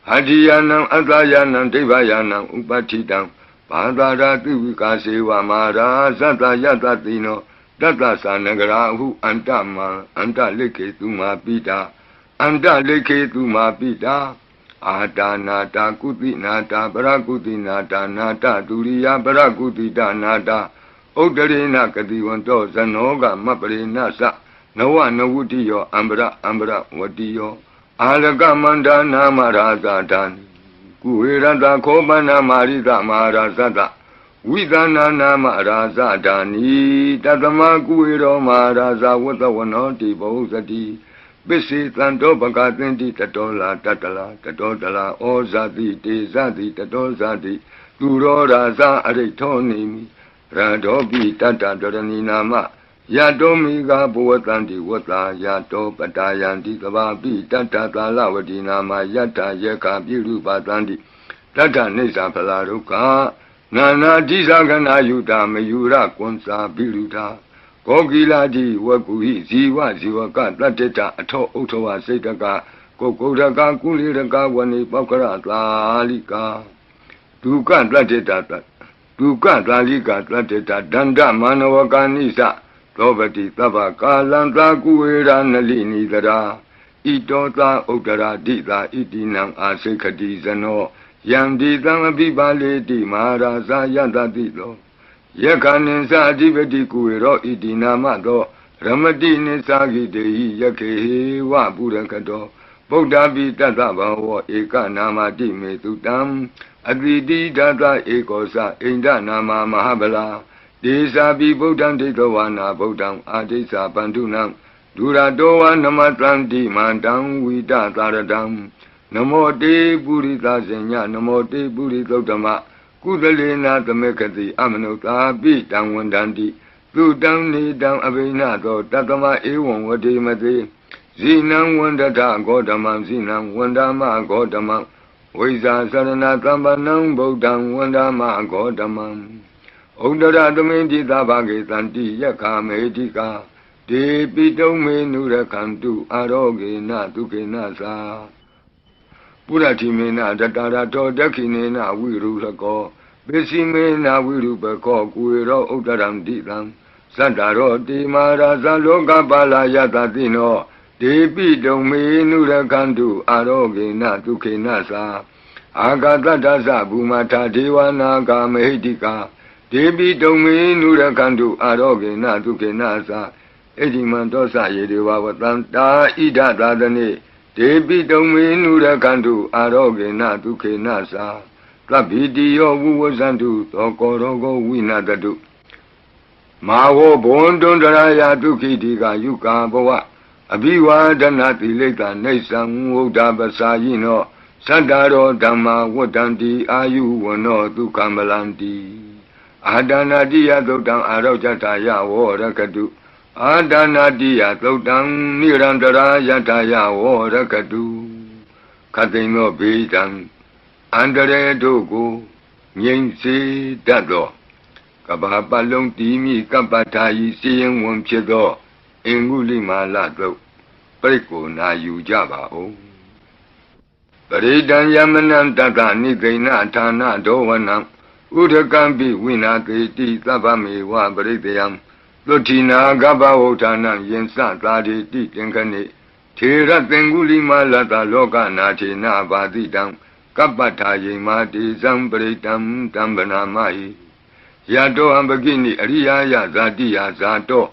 Speaker 1: Hadiyanam Atayanam Devayanam Upatidam Padara Tuvika Seva Mara Sata Yatatino Tata Sanagarahu Antama Anta Leke Tuma Pita Anta Leke Tuma Pita Ata Nata Kuti Nata Parakuti Nata Nata Turiya Parakuti Nata Udarina Kadiwanto Zanoga Mapare Nasa Nawa Nawutiyo Ambra Ambra Watiyo Alaga Manda Namaraza Dan Kuirada Kobana Marida Marazada Vidana Namaraza Dani Tatama Kuiro Maraza Watawanoti Bosati Bisi Tanto Bagatinti Tatola Tatala Tatotala Ozati Tezati Tatozati Turo Raza Aretonimi Radobi Tata Dorani Nama Yadomiga Buatanti Wata Yato Patayanti Kababi Tata Talavati Nama Yata Yaka Biru Patanti Tata Nisa Palaruka Nana Disagana Yuta Mayura Konsa Biruta Kogiladi Wakuhi Ziwa Ziwaka Tateta Ato Otowa Setaka Kokodaka Kuliraka Wani Pakara Lalika Duka Tateta Duka Lalika Tateta Danda Manawaka Nisa Robati Tava Kalanta Kuera Nalini Dara Itota Utara Dita Itinam Asekati Zano Yandi Tangabibale Di Maharaza Yadadilo Yakanin Sadivati Kuero Itinamado Ramadi Nisagi Dei Yake Waburakato Bodhabi Tatava Eka Namati Metutam Aditi Tata Ekosa Inda Nama Mahabala Desabi Bodham Dedawana Bodham Adesa Bandunam Duradoa Namatanti Mandam Vita Taradam Namo Te Purita Zenya Namo Te Puritotama Kudalena Tamekati Amanota Bitang Wandanti Tudam Nidam Abinato Tatama Ewan Wadimate Zinam Wandata Godamam Zinam Wandama Godamam Viza Sarana Tambanam Bodham Wandama Godamam Udara Domenti Tabage Tanti Yaka Medika De Pitome Nurakantu Aroge Natuke Nasa Puratimena Tatarato Dakinena Virusako Besimena Virupako Kuiro Udaram Ditam Santaro Di Maraza Loka Pala Yatatino De Pitome Nurakantu Aroge Natuke Nasa Agatata Bumata Dewana Kamedika ဒေပိတုံမေနုရကန္တုအာရောဂေနဒုက္ခေနသာဣတိမံတောသယေဒေဝဝတံတာဣဒသာသနေဒေပိတုံမေနုရကန္တုအာရောဂေနဒုက္ခေနသာသဗ္ဗိတိယောဝုဝဇန္တုသောကောရောဂောဝိနာတတုမာဝောဘွန်တွန်တရာယဒုက္ခိတိကယုကာဘဝအဘိဝါဒနာတိလိတ္တနေသံဝုဒ္ဓပစာယိနောသတ္တရောဓမ္မာဝတ္တံတိအာယုဝနောဒုက္ခမလန္တိအာဒနာတိယသုတ်တံအာရောဇတာယဝောရကတုအာဒနာတိယသုတ်တံနိရန္တရာယတာယဝောရကတုခတိန်သောဘေးတံအန္တရေတို့ကိုငြိမ်စေတတ်သောကဘာပတ်လုံးတီးမိကပ္ပထာယီစီရင်ဝင်ဖြစ်သောအင်္ဂုလိမာလတို့ပြိကိုနာယူကြပါဦးပရိဒံယမနံတတနိသိဏဌာနဒောဝနံဥဒကံပိဝိနာတိတိသဗ္ဗမေဝပရိတယံသုတိနာကပ္ပဝဋ္ဌာနံယင်စသာတိတိသင်္ခဏိထေရသင်္ဂုလိမာလတလောကနာထေနဘာတိတံကပ္ပထာယိမာတိဇံပရိတံတံဗနာမဟိယတောဟံပကိနိအရိယာယဇာတိယဇာတော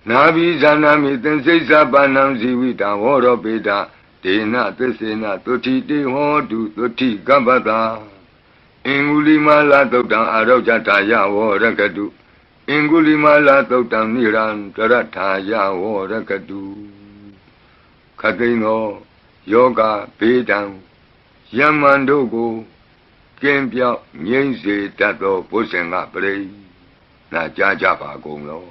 Speaker 1: နာဘိဇာနာမိသင်္စိစ္ဆပါဏံဇီဝိတံဟောရောပေတဒေနသစ္စေနသုတိတေဟောတုသုတိကပ္ပတာအင်္ဂုလိမာလသုတ်တံအာရောဇတာယဝောရကတုအင်္ဂုလိမာလသုတ်တံနိရန္တရထာယဝောရကတုခတိန်သောယောဂဘေးတံယမန်တို့ကိုကင်းပြောက်ငြိမ့်စေတတ်သောဘုဇင်ကပရိနာကြားကြပါကုန်လော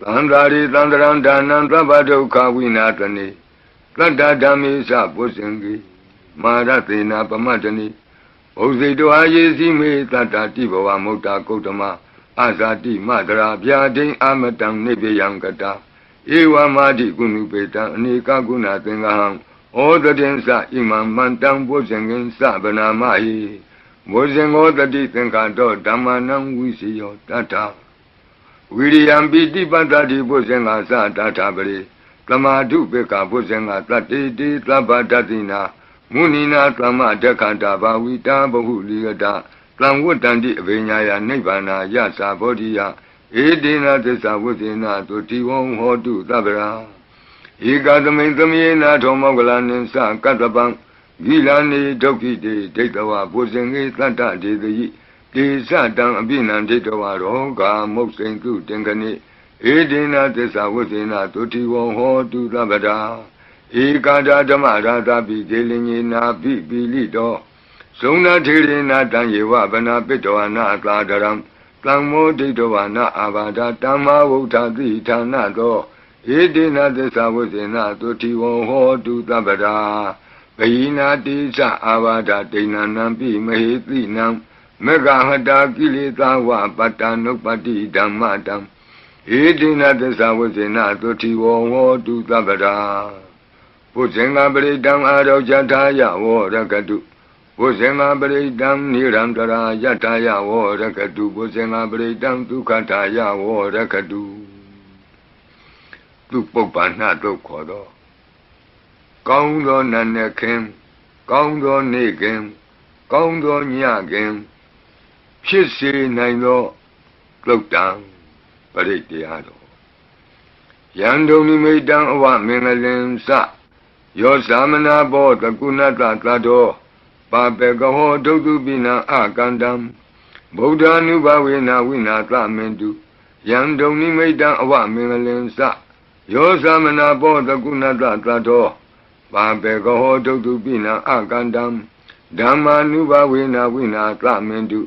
Speaker 1: သန္တာရိသန္တရံဒါနံသဗ္ဗဒုက္ခဝိနာတနိသတ္တဓမ္မေသဘုဇင်ကိမာရသေနာပမတ္တနိဘုဇိတောအာယေစီမေသတ္တတိဘဝမုတ်တာကုတ္တမအာဇာတိမတရာဗျာဒိံအာမတံနိဗ္ဗယံကတာဧဝမာတိကုဏုပေတံအနေကကုဏသင်္ဃဟံဩတတိသဣမံမန္တံဘုဇင်ကင်သဗနာမဟိဘုဇင်ဩတတိသင်္ခါတောဓမ္မနံဝိစီယောတတ္ထဝိရိယံပိတိပတ္တိဘုဇင်္ဂသတ္ထပရိသမာဓုပေကဘုဇင်္ဂသတ္တိတိသဗ္ဗတတိနာမုနိနာသမဒက္ခတာဘာဝိတာဘဟုလိယတသံဝတ္တန္တိအဘိညာယနိဗ္ဗာနာယသာဘောဓိယဧတေနသစ္စာဝိသေနသုတိဝံဟောတုသဗ္ဗရာဧကသမိန်သမေနာထောမောကလနိသကတ္တပံဂိလာနေဒုက္ခိတေဒိဋ္ဌဝဘုဇင်္ဂေသတ္တဒေတိတေသတံအပိနံဒိဋ္ဌဝရောဂာမုတ်စိန်တုတင်ခဏိဧတေနသစ္စာဝိသေနသုတိဝံဟောတုသဗ္ဗရာဧကာဒဓမ္မရာသပိဒေလင်ညေနာပိပိလိတောဇုံနာထေရေနာတံယေဝဗနာပိတောနာသာဒရံသံမောဒိဋ္ဌဝနာအာဘာဒတမ္မာဝုဋ္ဌတိဌာနသောဧတေနသစ္စာဝိသေနသုတိဝံဟောတုသဗ္ဗရာဘယိနာတိသအာဘာဒဒိဏနံပိမဟေတိနံမေဃဟတာကိလေသာဝပတ္တနုပ္ပတိဓမ္မတံဧတေနသစ္စာဝိသေနသုတိဝံဟောတုသဗ္ဗရာဘုဇင်္ဂပရိတံအာရောဇတာယဝောရကတုဘုဇင်္ဂပရိတံနိရန္တရာယတာယဝောရကတုဘုဇင်္ဂပရိတံဒုက္ခတာယဝောရကတုသူပုပ္ပန္နတို့ခေါ်တော့ကောင်းသောနတ်နဲ့ခင်ကောင်းသောနေ့ခင်ကောင်းသောညခင်ဖြစ်စေနိုင်သောသုတ်တံပရိတရားတော်ယံဒုံနိမိတံအဝမင်္ဂလင်စယောသမနာဘောတကုဏတသတ္တောပါပေကဟောဒုက္တုပိနံအကန္တံဗုဒ္ဓ ानु ဘဝေနဝိနာသမင်တုယံဒုံနိမိတံအဝမင်္ဂလင်စယောသမနာဘောတကုဏတသတ္တောပါပေကဟောဒုက္တုပိနံအကန္တံဓမ္မာနုဘဝေနဝိနာသမင်တု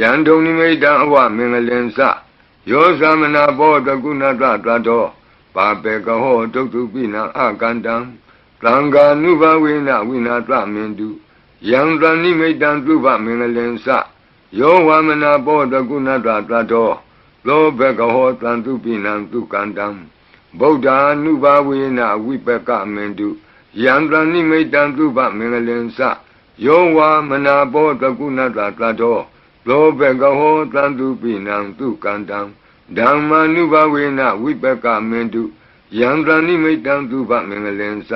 Speaker 1: ယံဒုံနိမိတံအဝမင်္ဂလင်စယောသမနာဘောတကုဏတသတ္တောပါပေကဟောဒုက္တုပိနံအကန္တံသံဃာနုဘဝေနဝိနာသမင်တုယံတဏိမိတံသုဘမင်္ဂလင်စယောဝမနာဘောတကုဏတသတ္တောလောဘကဟောတံသူပိနံသူကန္တံဗုဒ္ဓ ानु ဘဝေနဝိပကမင်တုယံတဏိမိတံသုဘမင်္ဂလင်စယောဝမနာဘောတကုဏတသတ္တောလောဘကဟောတံသူပိနံသူကန္တံဓမ္မာနုဘဝေနဝိပကမင်တုယံတဏိမိတံသုဘမင်္ဂလင်စ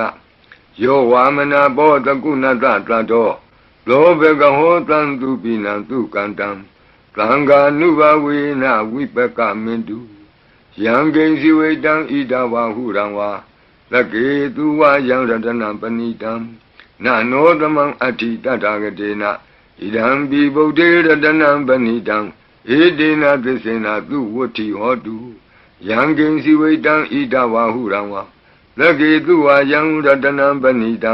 Speaker 1: ယောဝါမနာဘောတကုဏတသတ္တော လောဘကဟောတံသူပိနံသူကန္တံသံဃာနုဘဝေနဝိပကမင်တုယံကိဉ္စီဝေတံဣဒဝါဟုရံဝါလကေသူဝယံရတနံပဏိတံနနောသမံအဋ္ဌိတထာဂတေနဣဒံပိဗုဒ္ဓေရတနံပဏိတံဧတေနသစ္စေနသူဝတ္ထိဟောတုယံကိဉ္စီဝေတံဣဒဝါဟုရံဝါလကေသူဝယံရတနံပဏိတံ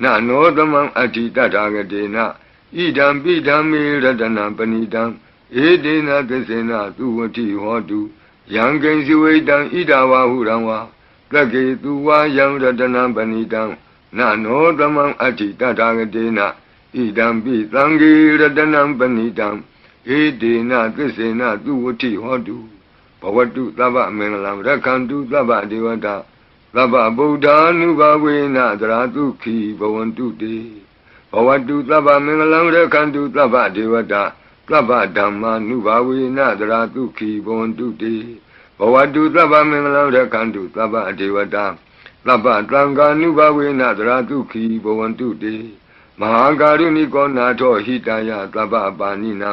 Speaker 1: နနောသမံအဋ္ဌိတထာဂတေနဣဒံပိဓမ္မေရတနံပဏိတံဧတေနသစ္စေနသူဝတ္ထိဟောတုယံကိဉ္စီဝေတံဣဒဝါဟုရံဝါလကေသူဝယံရတနံပဏိတံနနောသမံအဋ္ဌိတထာဂတေနဣဒံပိသံဃေရတနံပဏိတံဧတေနသစ္စေနသူဝတ္ထိဟောတုဘဝတုသဗ္ဗမင်္ဂလံရက္ခန္တုသဗ္ဗဒေဝတာသဗ္ဗဗုဒ္ဓ ानु ဘဝေနသရတုခိဘဝန္တုတေဘဝတုသဗ္ဗမင်္ဂလံရက္ခန္တုသဗ္ဗဒေဝတာသဗ္ဗဓမ္မာနုဘဝေနသရတုခိဘဝန္တုတေဘဝတုသဗ္ဗမင်္ဂလံရက္ခန္တုသဗ္ဗဒေဝတာသဗ္ဗသံဃာနုဘဝေနသရတုခိဘဝန္တုတေမဟာကာရုဏိကောနာထောဟိတယသဗ္ဗပါဏိနံ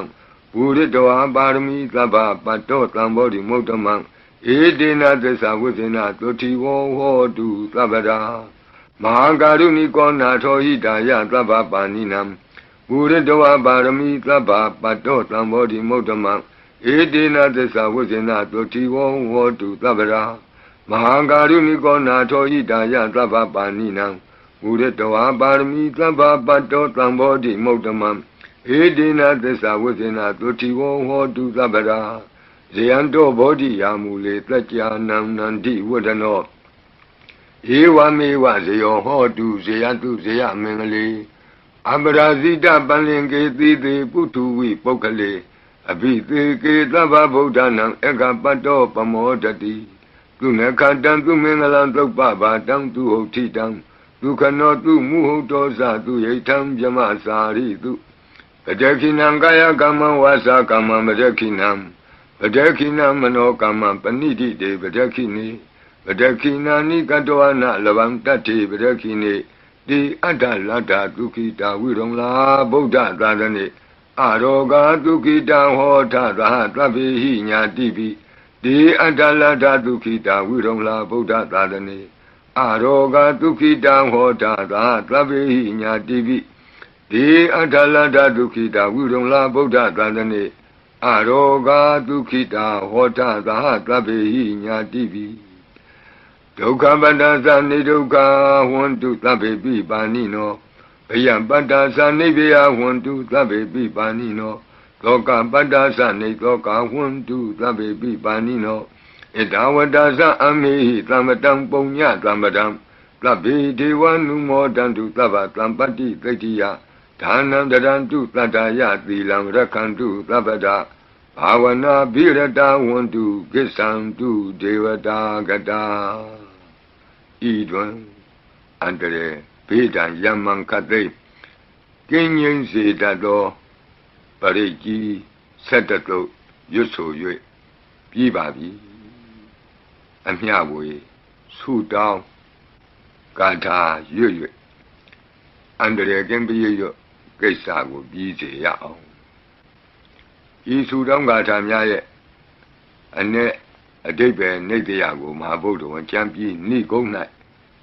Speaker 1: ပုရိတောပါရမီသဗ္ဗပတ္တောသံဘောဓိမုဒ္ဓမံဧတေနသစ္စာဝိသေနသုတိဝောဟောတုသဗ္ဗရာမဟာကာရုဏိကောနာထောဟိတယသဗ္ဗပါဏိနံပုရိတောပါရမီသဗ္ဗပတ္တောသံဘောဓိမုဒ္ဓမံဧတေနသစ္စာဝိသေနသုတိဝောဟောတုသဗ္ဗရာမဟာကာရုဏိကောနာထောဟိတယသဗ္ဗပါဏိနံပုရိတောပါရမီသဗ္ဗပတ္တောသံဘောဓိမုဒ္ဓမံဧတေနသစ္စာဝိသေနသုတိဝောဟောတုသဗ္ဗရာဇယံတောဘောဓိယာမူလေတကြ္ကြာနံနန္တိဝဒနောဧဝမေဝဇယောဟောတုဇယတုဇယမင်္ဂလေအပရာဇိတပန္လင်ကေတိတေပုထုဝိပုဂ္ဂလေအဘိသေကေသဗ္ဗဗုဒ္ဓနံဧကပတ္တောပမောဒတိသူနခတံသူမင်္ဂလံသုပ္ပဘာတံသူဟုတ်ထိတံဒုက္ခနောသူမုဟုတ်တောဇသူယိထံဗြမစာရိတုပတခိနံကာယကမ္မဝါစာကမ္မပတခိနံပတခိနမနောကမ္မပဏိတိတေပတခိနိပတခိနာနိကတောနလဗံတတ္တိပတခိနိတိအတ္တလတ္တဒုက္ခိတဝိရုံလာဗုဒ္ဓသာသနေအရောဂဒုက္ခိတဟောထသဟသဗ္ဗေဟိညာတိပိတိအတ္တလတ္တဒုက္ခိတဝိရုံလာဗုဒ္ဓသာသနေအရောဂဒုက္ခိတဟောထသဟသဗ္ဗေဟိညာတိပိတိအတ္တလတ္တဒုက္ခိတဝိရုံလာဗုဒ္ဓသာသနေအရောဂဒုက္ခိတာဟောတသဟသဗ္ဗေဟိညာတိပိဒုက္ခပတ္တသနိဒုက္ခဝန္တုသဗ္ဗေပိပါဏိနောဘယံပတ္တသနိဗ္ဗယဝန္တုသဗ္ဗေပိပါဏိနောလောကပတ္တသနိလောကဝန္တုသဗ္ဗေပိပါဏိနောဣဒဝတ္တသအမေဟိသမ္မတံပုညသမ္ပတံသဗ္ဗေဒေဝနုမောတံတုသဗ္ဗသံပတ္တိသိတ္တိယဒါနံတရံတုတတ္တယသီလံရက္ခန္တုသဗ္ဗဒဘာဝနာဘိရတဝန္တုကိစ္ဆံတုဒေဝတာကတာဤတွင်အန္တရေဘေးဒံယမံခတ်သိကင်းငြိမ်းစေတတ်သောပရိကြီးဆက်တတုရွတ်ဆို၍ပြီးပါပြီအမျှဝေဆုတောင်းဂါထာရွတ်၍အန္တရေကင်းပြည့်ရွတ်ကိစ္စကိုပြီးစေရအောင်ဤဆုတောင်းဂါထာများရဲ့အ내အဓိပ္ပာယ်နိတ္တယကိုမဟာဗုဒ္ဓဝံကျမ်းပြီးနိဂုံး၌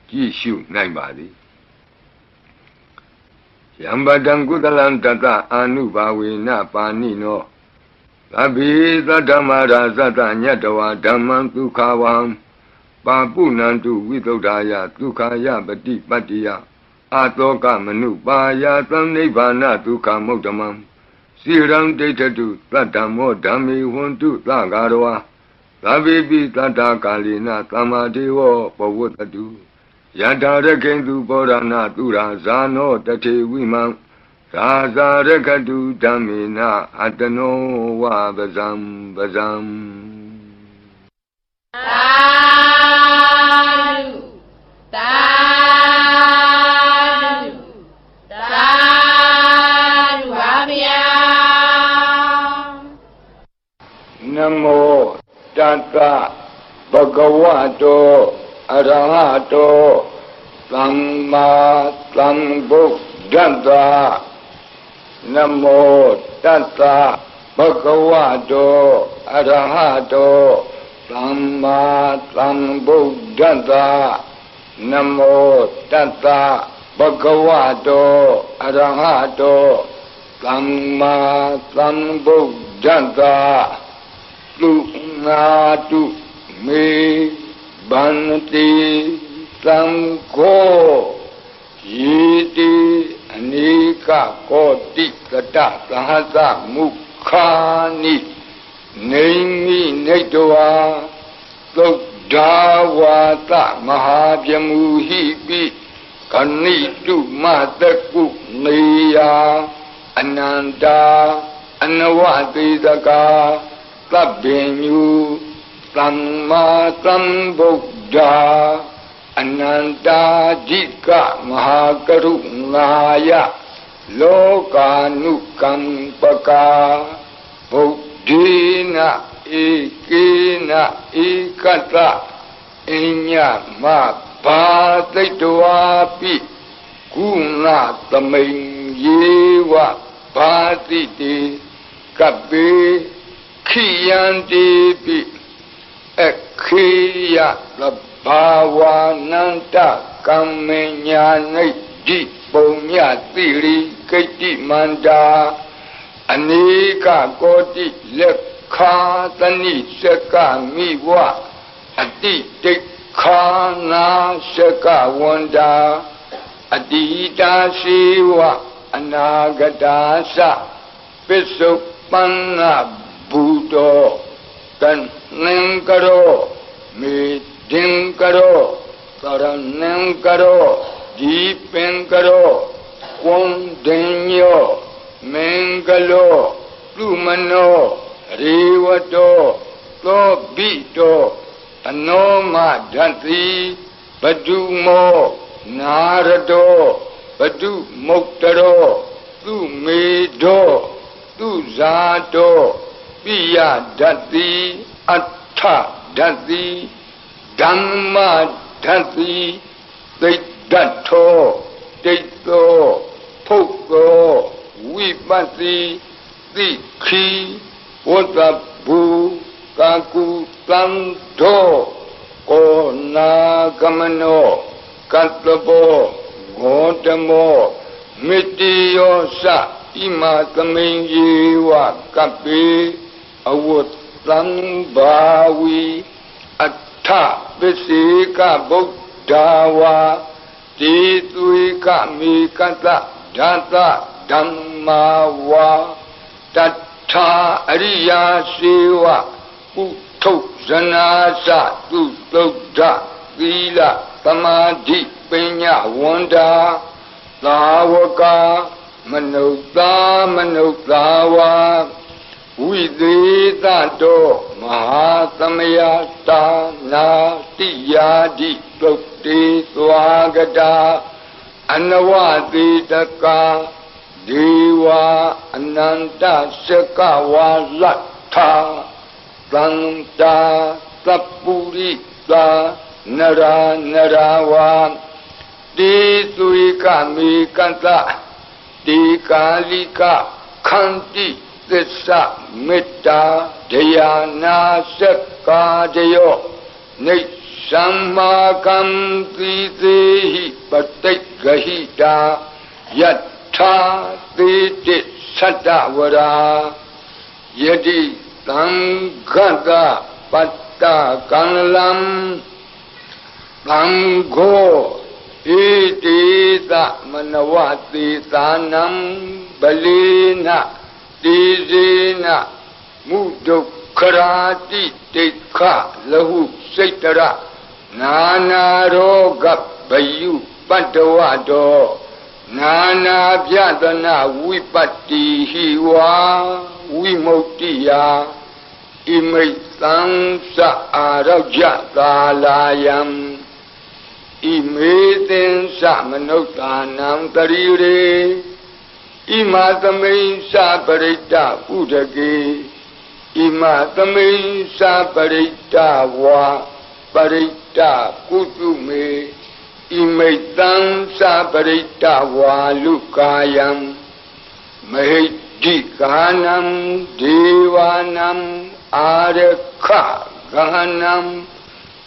Speaker 1: ကြည့်ရှုနိုင်ပါသည်ယံပတံကုသလံတတအာနုဘာဝေနပါဏိနောသဗ္ဗေသတ္တမရာဇတညတဝါဓမ္မံဒုက္ခဝံပါပုဏ္ဏံတုဝိသုဒ္ဓာယဒုက္ခယပတိပတ္တိယအာတောကမနုပါယသံနိဗ္ဗာနဒုက္ခမုဒ္ဓမံစိရံဒိဋ္ဌတုသတ္တမောဓမ္မေဝန္တုသဂါရဝါသဗ္ဗေပိသတ္တကာလိနသမ္မာဒေဝပဝတ္တုယထာရခိန္တုဘောရဏသူရာဇာနောတထေဝိမံရာဇာရခတုဓမ္မေနအတနောဝပဇံပဇံ
Speaker 2: သာဓုသာဓုသာဓုပါဗျာ
Speaker 1: နမောတတ္တဘဂဝတောအရဟတောသမ္မာသမ္ဗုဒ္ဓတ္တ นโมตัสสะภะคะวะโตอะระหะโตสัมมาสัมพุทธัสสะนโมตัสสะภะคะวะโตอะระหะโตสัมมาสัมพุทธัสสะตุนาตุเมบันติสังโฆยิติอเนกโกติกตะสหัสมุขานิเนมิเนตวาตุดาวาตมหาพมูหิปิกนิตุมาตะกุเนยาอนันตาอนวติตกาตัพเบญุสัมมาสัมพุทธาอนันตาจิกะมหากรุณายะโลกานุกัมปกาบุdhiนะเอกินะเอกัตตะอิญญมะภาติตวาปิกุณะตมิงเยวะภาติติกัปเปขิยันติปิอขิยะละภาวานันตกัมเมญาณิจิปุญญาติริกิติมันดาอเนกโกติเลขาตนิสกามิวะอติติขานาสกาวันดาอดีตาสีวะอนาคตาสะปิสุปันนะบุโตกันนังกโรมิดิงกโรตรนังกโรดีเป็งกโรกุณดิญโยเมงกโลลุมโนรีวโตโตบิโตอโนมาดันติปดุโมนารโตปดุมุตตโรตุเมโดตุဇာโตปิยดัตติอัฏฐดัตติธัมมาดัตติติดัตโธติโตภุโตวิปัสสิติขีวัตบุกากุตันโธโกนากมโนกัตตโปโกตโมมิติโยสะอิมาตมิงเยวะกัปปิอวุตตังบาวีอัฏฐปิสิกะบุตตาวาติตุยกะมิกัตตะดัตตะธัมมาวาตัทธาอริยสีวะปุถุဇနာสะตุตุဒ္ဓသီလသမာဓိပညာဝန္တာသာဝကမနုဿามနုဿာဝါဝိသေသတောမဟာသမယတာနာတိယာတိသုတ်တေသွားကတာအနဝတိတကာဒေဝအနန္တစကဝါလတ္ထာသန္တာသပ္ပုရိသာနရာနရာဝါတိသုိကမေကတ္တတိကာလိကခန္တိသစ္စာမေတ္တာဒယာနာစကာဒယောနိသမ္မာကံတိသေဟိပတိဂဟိတာယတ္ထာသေတိသတ္တဝရာယတိသံဃတပတ္တကံလံသံဃောဣတိသမနဝတိသာနံဘလိနတိဇေနမုဒုက္ခရာတိတိခလဟုစိတ္တရနာနာရောဂဘယုပတ္တဝတောနာနာပြဒနာဝိပတ္တိဟိဝါဝိမု တိယဣမိသံသအာရောကြကာလာယံဣမေသင်္စမနုဿာနံတရိရေဣမသမိန်္စပရိတ္တဥဒကေဣမသမိန်္စပရိတ္တဝါပရိတ္တကုတုမေဣမိသံ္စပရိတ္တဝါလုကာယံ Mahiti Gahanam Devanam Arekha Gahanam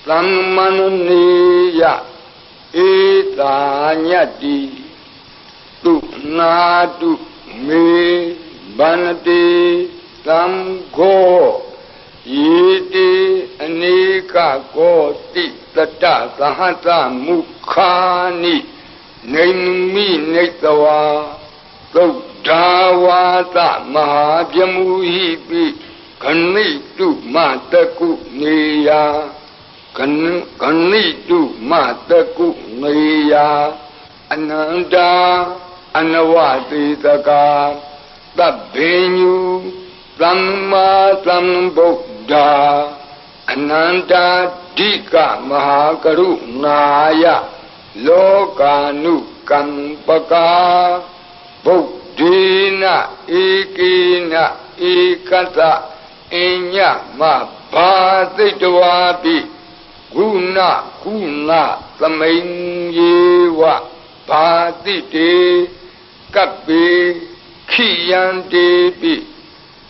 Speaker 1: Brahmanuniya Etanyati Tu Nadu Me Banati Tamgo Yiti Anika Koti Tata Sahata Mukhani Naimi Netawa Dawata Mahabyamuhipi Kanitu Mataku Niya Kanitu Mataku Niya Ananda Anawati Taka Tabhenyu Brahma Sambuddha Ananda Dika Mahakarunaya Lokanu Kampaka Buddhina Ikina Ikata Inya Mabhaditwapi Guna Guna Samayyewa Bhadite Kapi Khiyantepi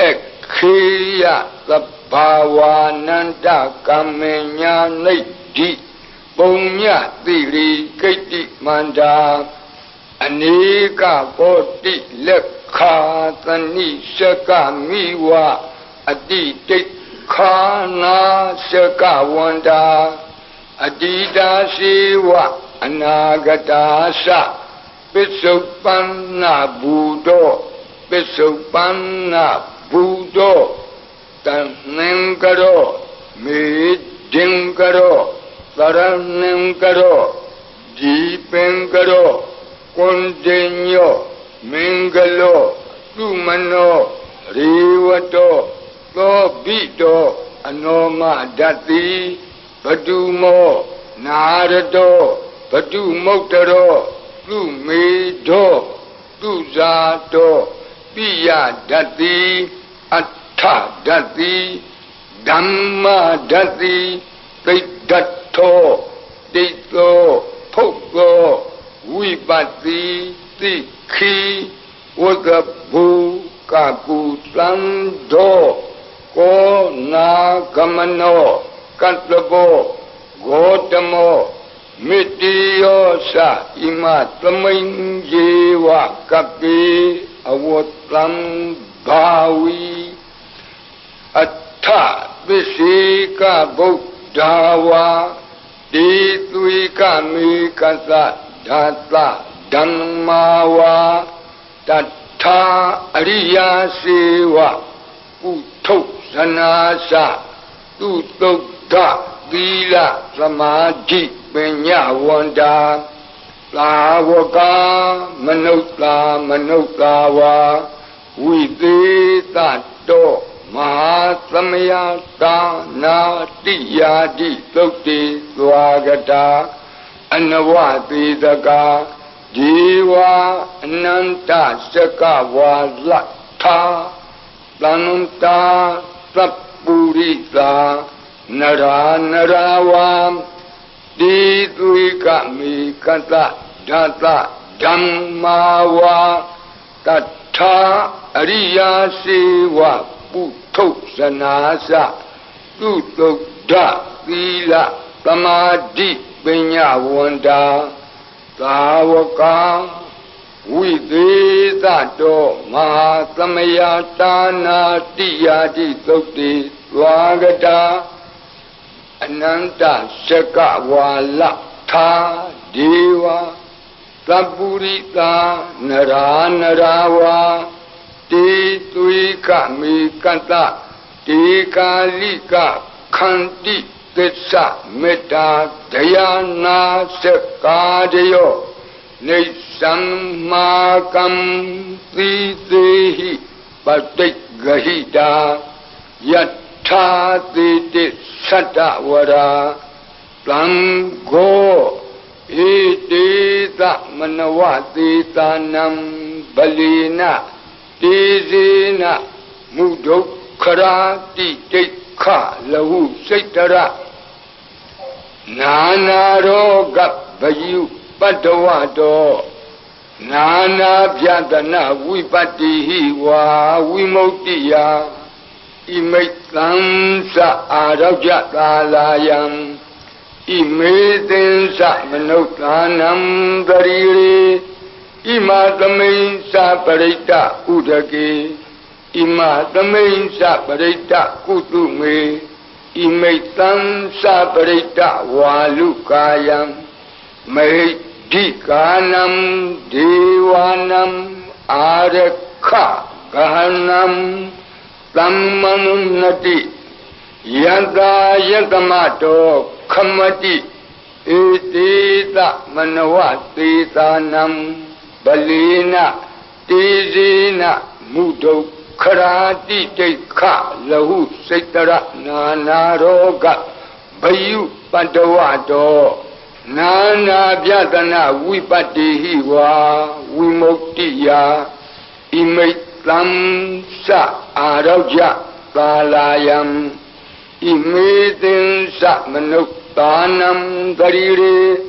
Speaker 1: Ekhiya Sabhavananda Kamenya Nidhi Punya Tiri Kiti Manda Anika Koti Lekha Tani Shaka Miwa Aditi Khana Shaka Wanda Adida Siwa Anagata Sa Pisupana Buddho Pisupana Buddho Tanengaro Midingaro Saranengaro Deepengaro Kondenyo Mingalo Tumano Riwato Tobito Anoma Dati Padumo Narado Padumotaro Tumido Tuzato Piya Dati Atta Dati Dhamma Dati Tidato Tito Poko Vipati Tikhi Wagabu Kaku Sando Ko Nagamano Katlabo Gotamo Mitiosa Ima Tamayjewa Kapi Awotlam Bhawi Atta Visika Buddhawa Ditwika Mikasa Data Dhammawa Tata Ariya Sewa Utto Sanasa Tutokta Vila Samadhi Penyawanda Lavaka Manuktawa Vidita To Mahasamaya Dana Tiyadi Tukti Swagata Anavati Daka Jiva Ananta Sakava Latha Plananta Sapurita Nara Naravam Ditwika Mikata Data Dhammawa Tata Ariya Sewa Putto Sanasa Tutokda Vila Samadhi Penyawanda Tawaka Viditato Mahasamaya Dana Tiyadi Tukti Swagata Ananta Shakavala Tha Deva Sapurita Narawa Titwika Mikata Tikalika Khanti Tessa Metta Dayana Sakadayo Nisammakam Titehi Patigahita Yattha Titi Satavara Plango Itita Manawati Tanam Balina Tizina Mudokharati Tikha Lahu Saitara Nana Roga Bayu Padawado Nana Pyatana Vipatihi wa Vimuktiya Imaitansa Arajatalayam Imaitansa Manotanam Dariri Imatamainsa Parita Udaki Imatamainsa Parita Kutume Imaitansa Parita Walukayam Dikanam Devanam Arakha Gahanam Tammanunati Yada Yadamato Kamati Etita Manavati Tanam Balina Tizina Mudo Karati Teka Lahu Setara Nanaroga Bayu Padawado Nana Vyatana Vipatihi wa Vimuktiya Imaitam sa Arajya Kalayam Imaitin sa Manuktanam Darire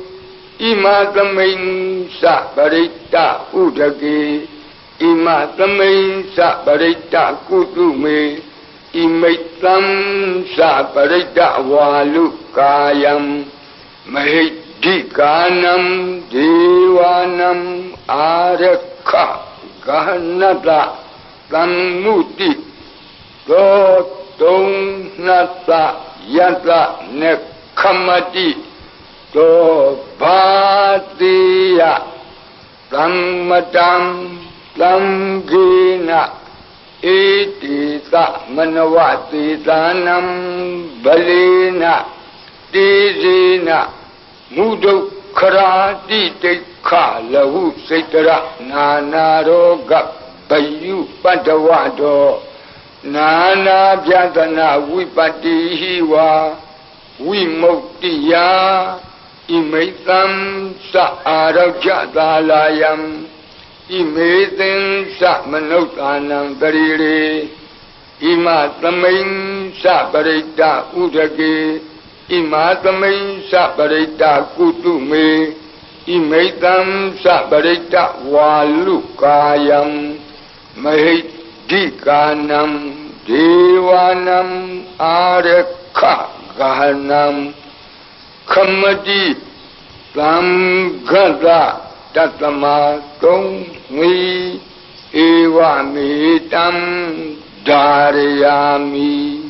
Speaker 1: Imatamain sa Parita Udaki Imatamain sa Parita Kutume Imaitam sa Parita Walukayam Dikanam Devanam Arakha Gahanata Tamuti Totonata Yata Nekamati To Bhatiya Tammatam Tamgina Etita Manavati Tanam Balina Tizina Mudo Karati Teka Lahu Setara Nanaroga Bayu Padawado Nana Vyatana Vipatihi wa Vimuktiya Imaitam sa Arajatalayam Imaitin sa Manotanam Dariri Imatamain sa Parita Udaki Imatamain sa Parita Kutume Imaitam sa Parita Walukayam Dikanam Devanam Arakha Gahanam Kamati Tamgada Tatamatum Mi Evamitam Darayami